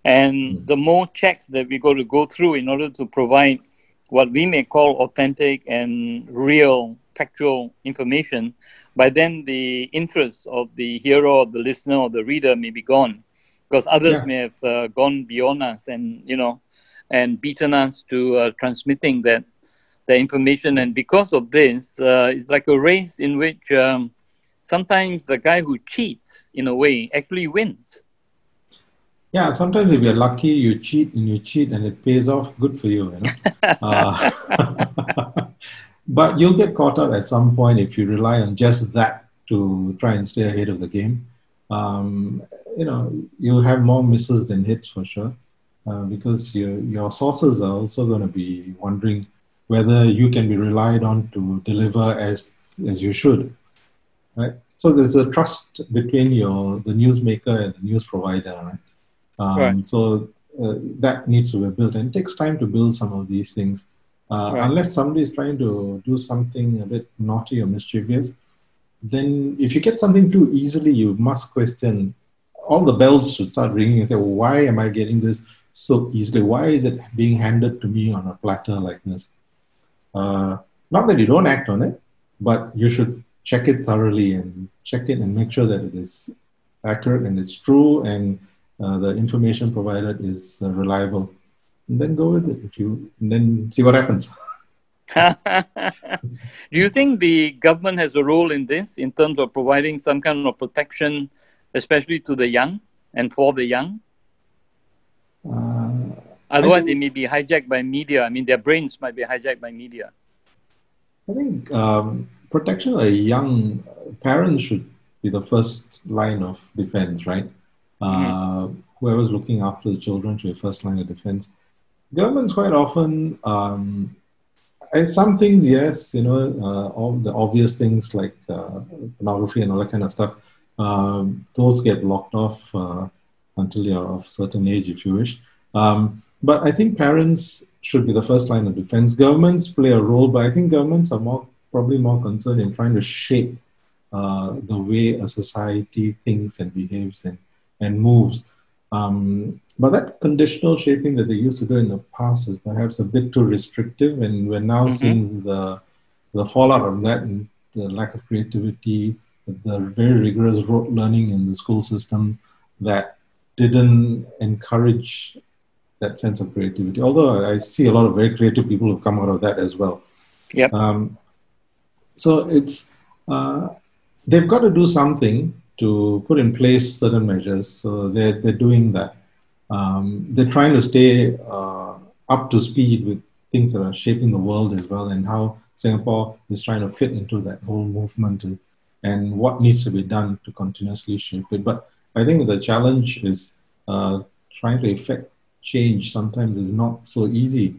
And the more checks that we got to go through in order to provide what we may call authentic and real factual information, by then the interest of the hearer or the listener or the reader may be gone, because others may have gone beyond us and, and beaten us to transmitting the information. And because of this, it's like a race in which sometimes the guy who cheats, in a way, actually wins. Yeah, sometimes if you're lucky, you cheat and it pays off. Good for you, But you'll get caught up at some point if you rely on just that to try and stay ahead of the game. you know, you'll have more misses than hits for sure, because your sources are also going to be wondering whether you can be relied on to deliver as you should, right? So there's a trust between the newsmaker and the news provider, right? Right. So that needs to be built, and it takes time to build some of these things. Right. Unless somebody is trying to do something a bit naughty or mischievous, then if you get something too easily, you must question. All the bells should start ringing and say, well, why am I getting this so easily? Why is it being handed to me on a platter like this? Not that you don't act on it, but you should check it thoroughly and check it and make sure that it is accurate and it's true, and the information provided is reliable. And then go with it, and then see what happens. Do you think the government has a role in this, in terms of providing some kind of protection, especially to the young and for the young? Otherwise, they may be hijacked by media. I mean, their brains might be hijacked by media. I think protection of young parents should be the first line of defense, right? Whoever's looking after the children should be first line of defense. Governments quite often, some things, yes, you know, all the obvious things like pornography and all that kind of stuff, those get blocked off until you're of a certain age, if you wish. But I think parents should be the first line of defense. Governments play a role, but I think governments are probably more concerned in trying to shape the way a society thinks and behaves and moves. But that conditional shaping that they used to do in the past is perhaps a bit too restrictive, and we're now seeing the fallout of that, and the lack of creativity, the very rigorous rote learning in the school system that didn't encourage that sense of creativity. Although I see a lot of very creative people who come out of that as well. Yep. So it's they've got to do something to put in place certain measures. So they're doing that. They're trying to stay up to speed with things that are shaping the world as well, and how Singapore is trying to fit into that whole movement, and what needs to be done to continuously shape it. But I think the challenge is trying to effect change sometimes is not so easy,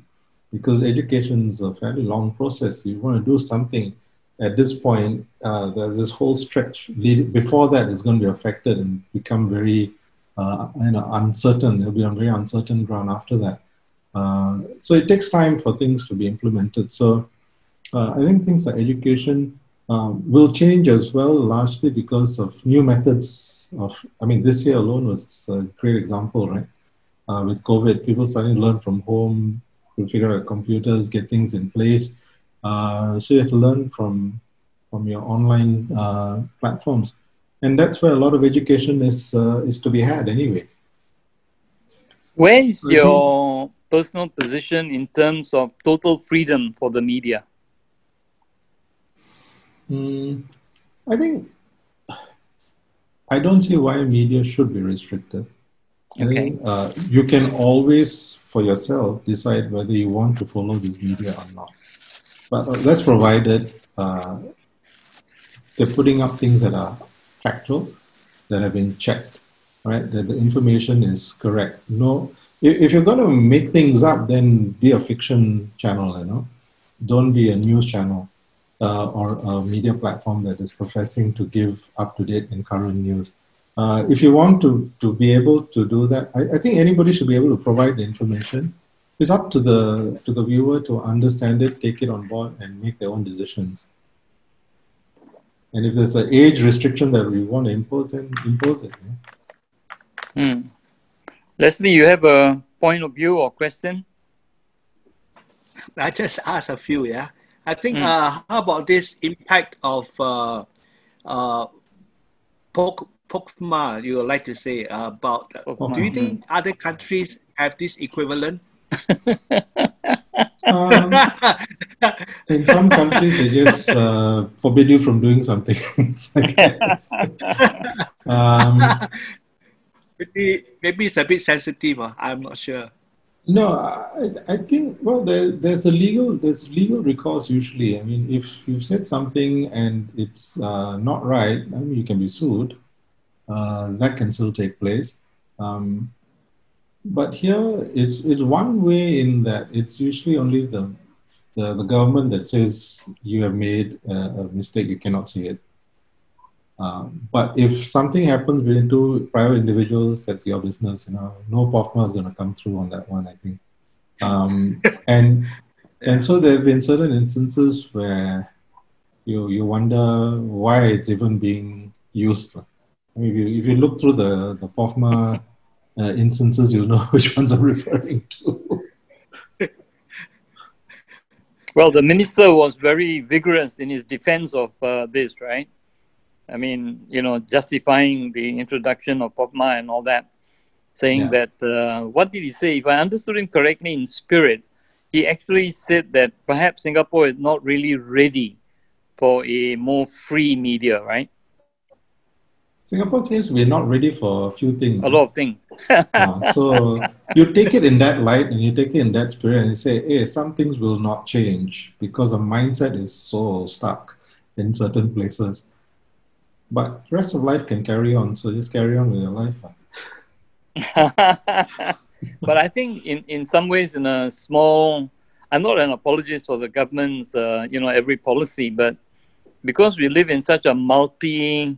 because education is a fairly long process. You want to do something at this point, there's this whole stretch before that is going to be affected and become very uncertain. It'll be on very uncertain ground after that. So it takes time for things to be implemented. So I think things like education will change as well, largely because of new methods this year alone was a great example, right? With COVID, people starting to learn from home, to figure out computers, get things in place. So you have to learn from your online platforms, and that's where a lot of education is to be had anyway. Where is your personal position in terms of total freedom for the media? I think I don't see why media should be restricted. I think you can always, for yourself, decide whether you want to follow this media or not. But that's provided they're putting up things that are factual, that have been checked, right? That the information is correct. No, if you're going to make things up, then be a fiction channel, you know. Don't be a news channel or a media platform that is professing to give up-to-date and current news. If you want to be able to do that, I think anybody should be able to provide the information. It's up to the viewer to understand it, take it on board, and make their own decisions. And if there's an age restriction that we want to impose, then impose it. Yeah? Leslie, you have a point of view or question? I just asked a few, yeah. I think, how about this impact of Pokemon, you would like to say about, do you think other countries have this equivalent? In some countries, they just forbid you from doing something. Maybe it's a bit sensitive. I'm not sure. No, I think, well, there's legal recourse usually. I mean, if you've said something and it's not right, I mean, you can be sued. that can still take place. But here, it's one way in that it's usually only the government that says you have made a mistake, you cannot see it. But if something happens between two private individuals, that's your business. No POFMA is going to come through on that one, I think. And so there have been certain instances where you wonder why it's even being used. I mean, if you look through the POFMA instances, you'll know which ones I'm referring to. Well, the minister was very vigorous in his defense of this, right? I mean, justifying the introduction of POFMA and all that, saying that, what did he say? If I understood him correctly in spirit, he actually said that perhaps Singapore is not really ready for a more free media, right? Singapore seems we're not ready for a few things. A lot of things. So you take it in that light and you take it in that spirit and you say, hey, some things will not change because the mindset is so stuck in certain places. But the rest of life can carry on, so just carry on with your life. But I think in some ways, in a small, I'm not an apologist for the government's, every policy, but because we live in such a multi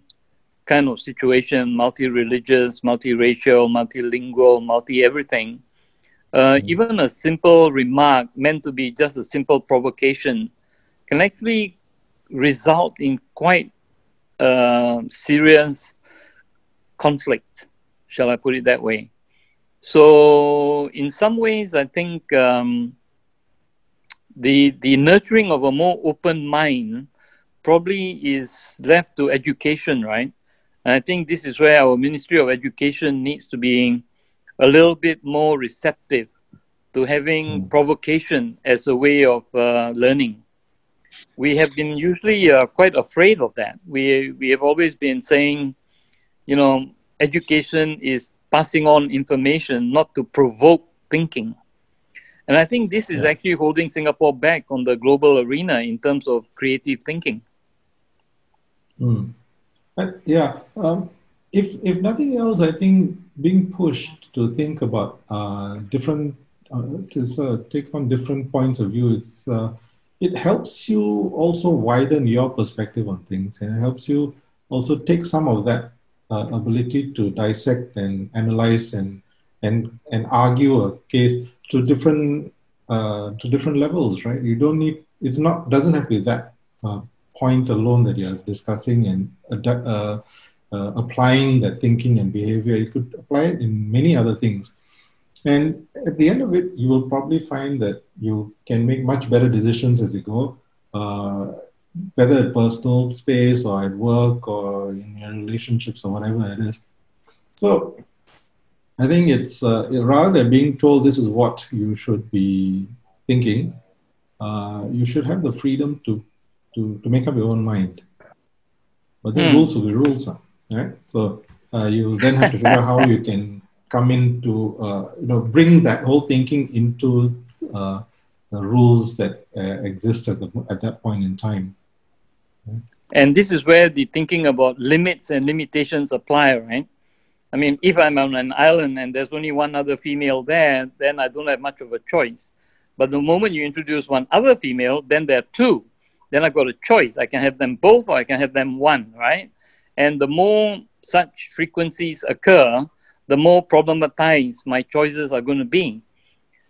kind of situation, multi-religious, multi-racial, multilingual, multi-everything, even a simple remark meant to be just a simple provocation can actually result in quite serious conflict, shall I put it that way. So in some ways, I think the nurturing of a more open mind probably is left to education, right? And I think this is where our Ministry of Education needs to be a little bit more receptive to having provocation as a way of learning. We have been usually quite afraid of that. We have always been saying, education is passing on information, not to provoke thinking. And I think this is actually holding Singapore back on the global arena in terms of creative thinking. If nothing else, I think being pushed to think about different, to take on different points of view, it helps you also widen your perspective on things, and it helps you also take some of that ability to dissect and analyze and argue a case to different levels, right? You don't need, doesn't have to be that point alone that you're discussing and applying that thinking and behavior. You could apply it in many other things. And at the end of it, you will probably find that you can make much better decisions as you go, whether at personal space or at work or in your relationships or whatever it is. So I think it's rather than being told this is what you should be thinking, you should have the freedom to make up your own mind. But the rules will be rules, right? So you then have to figure out how you can come into, bring that whole thinking into the rules that exist at that point in time. And this is where the thinking about limits and limitations apply, right? I mean, if I'm on an island and there's only one other female there, then I don't have much of a choice. But the moment you introduce one other female, then there are two. Then I've got a choice. I can have them both or I can have them one, right? And the more such frequencies occur, the more problematized my choices are going to be.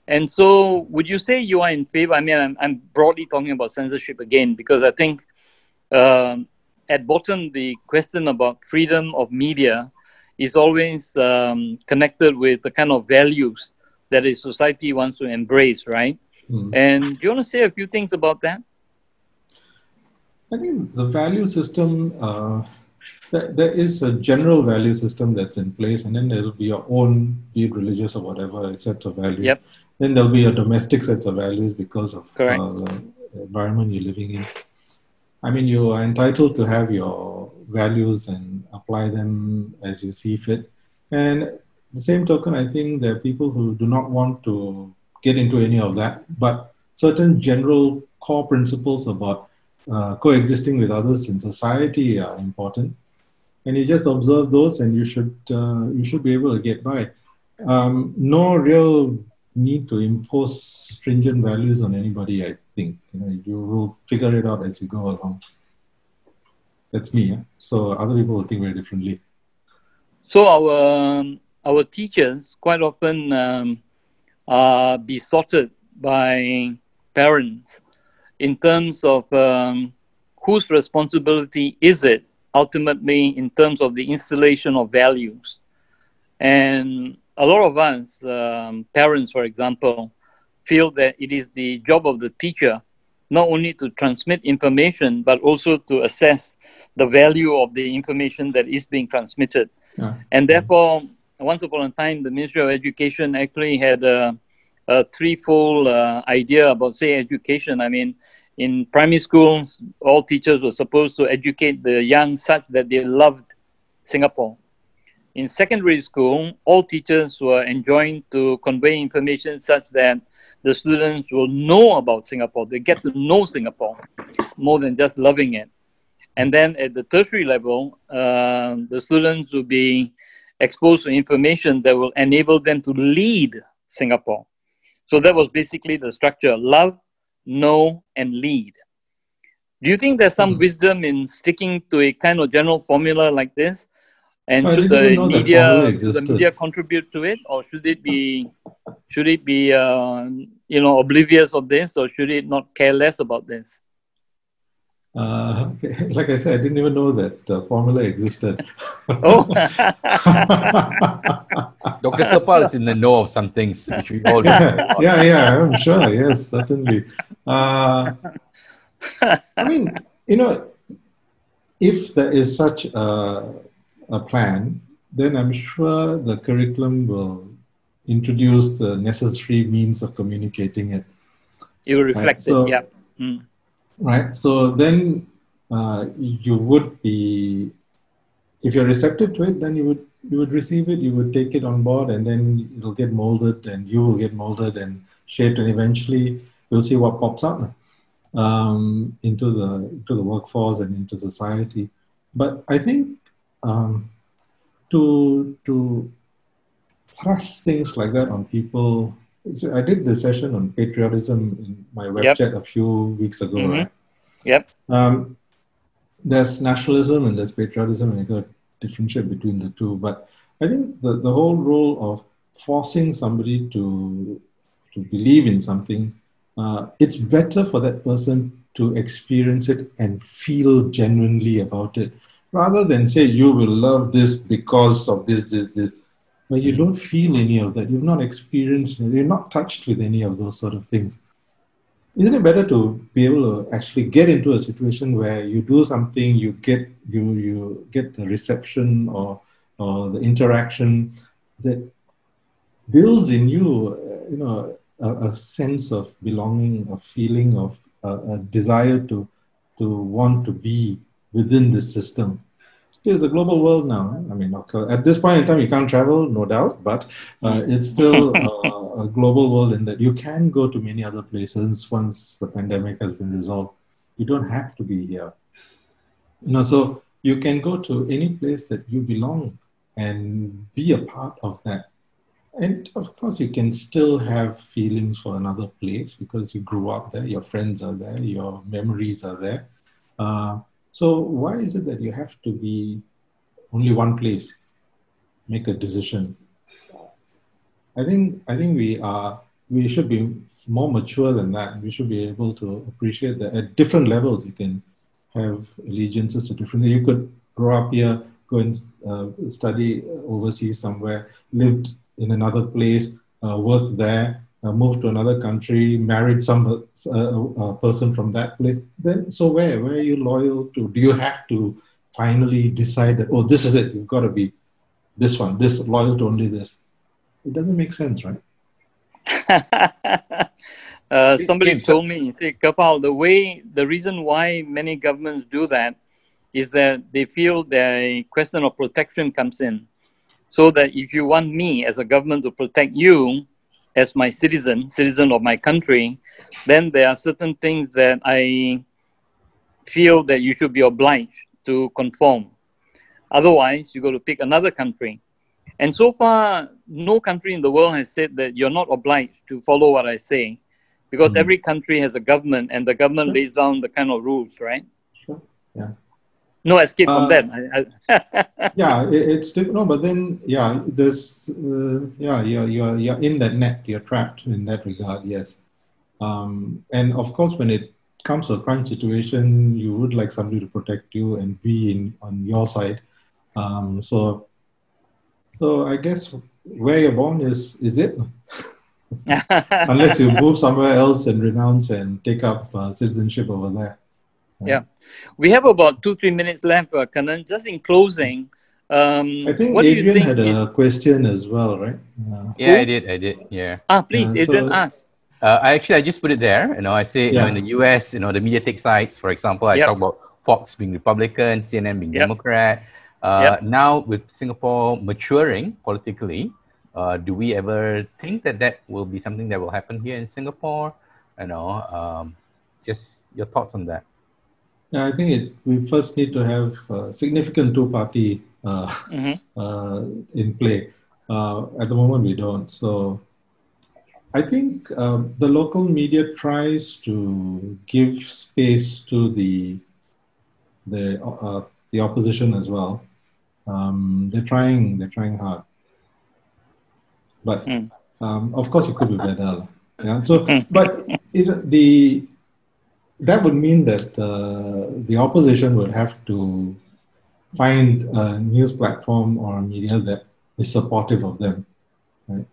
And so would you say you are in favor? I mean, I'm broadly talking about censorship again, because I think at bottom, the question about freedom of media is always connected with the kind of values that a society wants to embrace, right? And do you want to say a few things about that? I think the value system, there is a general value system that's in place, and then there will be your own, be it religious or whatever, set of values. Yep. Then there'll be a domestic set of values because of Correct. The environment you're living in. I mean, you are entitled to have your values and apply them as you see fit. And the same token, I think there are people who do not want to get into any of that, but certain general core principles about coexisting with others in society are important. and you just observe those, and you should be able to get by. No real need to impose stringent values on anybody. I think you will figure it out as you go along. That's me. So other people will think very differently. So our teachers quite often are besotted by parents in terms of whose responsibility is it ultimately in terms of the installation of values. And a lot of us, parents, for example, feel that it is the job of the teacher not only to transmit information, but also to assess the value of the information that is being transmitted. Yeah. And therefore, once upon a time, the Ministry of Education actually had a threefold idea about, say, education. I mean, in primary schools, all teachers were supposed to educate the young such that they loved Singapore. In secondary school, all teachers were enjoined to convey information such that the students will know about Singapore. They get to know Singapore more than just loving it. And then at the tertiary level, the students will be exposed to information that will enable them to lead Singapore. So that was basically the structure: love, know, and lead. Do you think there's some wisdom in sticking to a kind of general formula like this? And should the media contribute to it, or should it be oblivious of this, or should it not care less about this? Okay. Like I said, I didn't even know that formula existed. Oh. Dr. Kapal is in the know of some things which we all yeah, I'm sure. Yes, certainly. I mean, if there is such a plan, then I'm sure the curriculum will introduce the necessary means of communicating it. It will reflect it, yeah. Mm. Right. So then you would be, if you're receptive to it, then you would receive it, you would take it on board, and then it'll get molded, and you will get molded and shaped, and eventually you'll see what pops up into the workforce and into society. But I think to thrust things like that on people. So I did the session on patriotism in my web chat a few weeks ago, right? Yep. There's nationalism and there's patriotism, and you got to differentiate between the two. But I think the whole role of forcing somebody to believe in something, it's better for that person to experience it and feel genuinely about it, rather than say, you will love this because of this. But you don't feel any of that. You've not experienced it. You're not touched with any of those sort of things. Isn't it better to be able to actually get into a situation where you do something, you get the reception or the interaction that builds in you, a sense of belonging, a feeling of a desire to want to be within this system. It's a global world now. I mean, at this point in time, you can't travel, no doubt, but it's still a global world in that you can go to many other places once the pandemic has been resolved. You don't have to be here. So you can go to any place that you belong and be a part of that. And of course, you can still have feelings for another place because you grew up there, your friends are there, your memories are there. So why is it that you have to be only one place, make a decision? I think we should be more mature than that. We should be able to appreciate that at different levels. You can have allegiances to different. You could grow up here, go and study overseas somewhere, lived in another place, work there, moved to another country, married some person from that place. Then, so where are you loyal to? Do you have to finally decide that, oh, this is it, you've got to be this one, this loyal to only this? It doesn't make sense, right? Somebody told me, say, Kapal, the reason why many governments do that is that they feel the question of protection comes in. So that if you want me as a government to protect you as my citizen of my country, then there are certain things that I feel that you should be obliged to conform. Otherwise, you got to pick another country. And so far, no country in the world has said that you're not obliged to follow what I say, because every country has a government, and the government lays down the kind of rules, right? Sure. Yeah. No escape from that. Yeah, it's no, but then yeah, there's yeah, you're in that net, you're trapped in that regard, yes. And of course, when it comes to a crime situation, you would like somebody to protect you and be on your side. So I guess where you're born is it. Unless you move somewhere else and renounce and take up citizenship over there. Right? Yeah. We have about 2-3 minutes left, Kannan. Just in closing, I think what Adrian do you think had a question as well, right? Yeah, I did. Yeah. Please, Adrian, ask. I just put it there. I say, in the US, the mediatic sites, for example, I talk about Fox being Republican, CNN being Democrat. Now with Singapore maturing politically, do we ever think that will be something that will happen here in Singapore? Just your thoughts on that. Yeah, I think we first need to have a significant two-party in play. At the moment, we don't. So I think the local media tries to give space to the opposition as well. They're trying hard, but of course it could be better. Yeah. So, but that would mean that the opposition would have to find a news platform or a media that is supportive of them, right?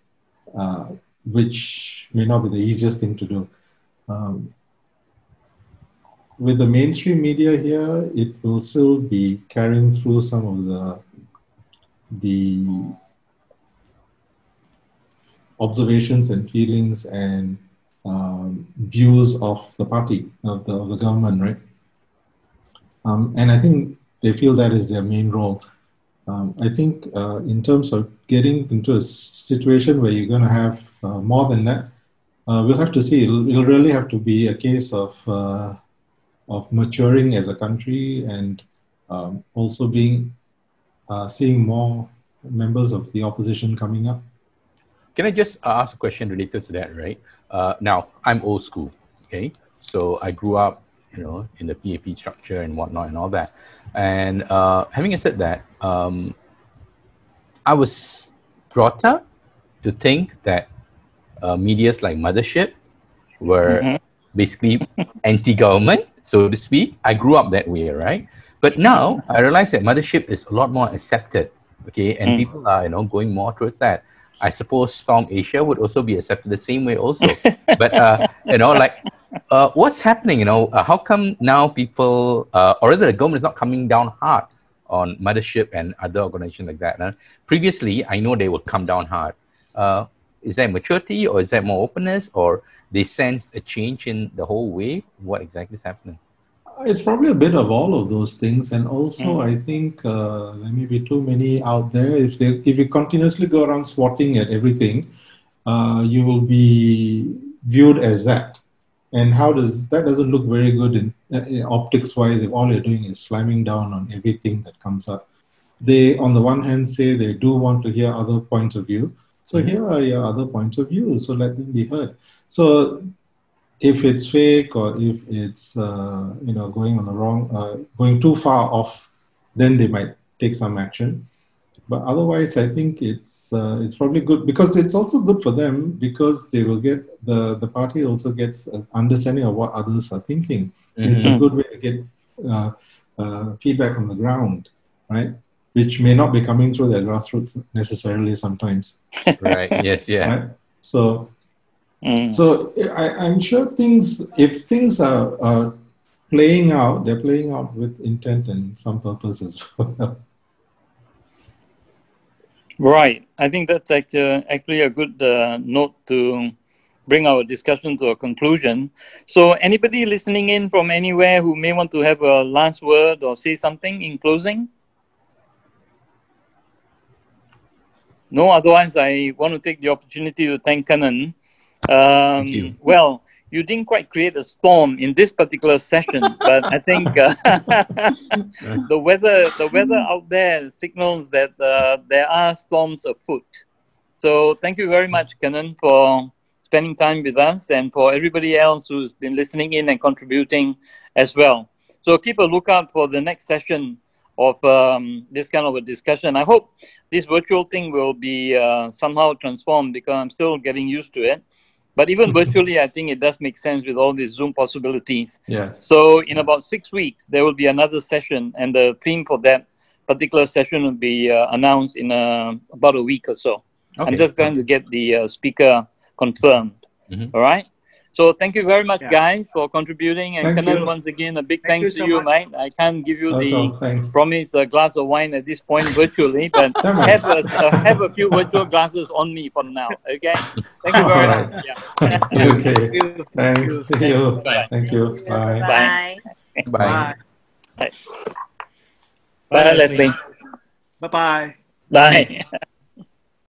Which may not be the easiest thing to do. With the mainstream media here, it will still be carrying through some of the observations and feelings and views of the party, of the government, right? And I think they feel that is their main role. I think in terms of getting into a situation where you're going to have more than that, we'll have to see. It'll really have to be a case of maturing as a country and also seeing more members of the opposition coming up. Can I just ask a question related to that, right? Now, I'm old school, okay? So I grew up, in the PAP structure and whatnot and all that. And having said that, I was brought up to think that medias like Mothership were basically anti-government, so to speak. I grew up that way, right? But now I realize that Mothership is a lot more accepted, okay? And people are, going more towards that. I suppose Storm Asia would also be accepted the same way also. But, what's happening, how come now people, or rather the government is not coming down hard on Mothership and other organizations like that? Previously, I know they would come down hard. Is that maturity or is that more openness or they sense a change in the whole way? What exactly is happening? It's probably a bit of all of those things, and also I think there may be too many out there. If you continuously go around swatting at everything, you will be viewed as that. And that doesn't look very good in optics-wise if all you're doing is slamming down on everything that comes up. They, on the one hand, say they do want to hear other points of view. So here are your other points of view. So let them be heard. So if it's fake or if it's going on the wrong, going too far off, then they might take some action. But otherwise, I think it's probably good because it's also good for them because they will get the party also gets an understanding of what others are thinking. It's a good way to get feedback on the ground, right? Which may not be coming through their grassroots necessarily sometimes. Right. Yes. Yeah. Right? So I'm sure if things are playing out, they're playing out with intent and some purpose as well. Right. I think that's actually a good note to bring our discussion to a conclusion. So anybody listening in from anywhere who may want to have a last word or say something in closing? No, otherwise I want to take the opportunity to thank Kannan Well, you didn't quite create a storm in this particular session, but I think the weather out there signals that there are storms afoot. So thank you very much, Kannan, for spending time with us, and for everybody else who's been listening in and contributing as well. So keep a lookout for the next session of this kind of a discussion. I hope this virtual thing will be somehow transformed, because I'm still getting used to it. But even virtually, I think it does make sense with all these Zoom possibilities. Yes. So in about 6 weeks, there will be another session, and the theme for that particular session will be announced in about a week or so. Okay. I'm just trying to get the speaker confirmed. All right. So thank you very much, guys, for contributing. And Kannan, once again, a big thanks to you, mate. I can't give you the promise a glass of wine at this point virtually, but have a few virtual glasses on me for now. Okay. Thank you very much. Yeah. Okay. Thanks. See you. Bye. Thank you. Bye. Bye. Bye. Bye, Leslie. Bye-bye. Bye.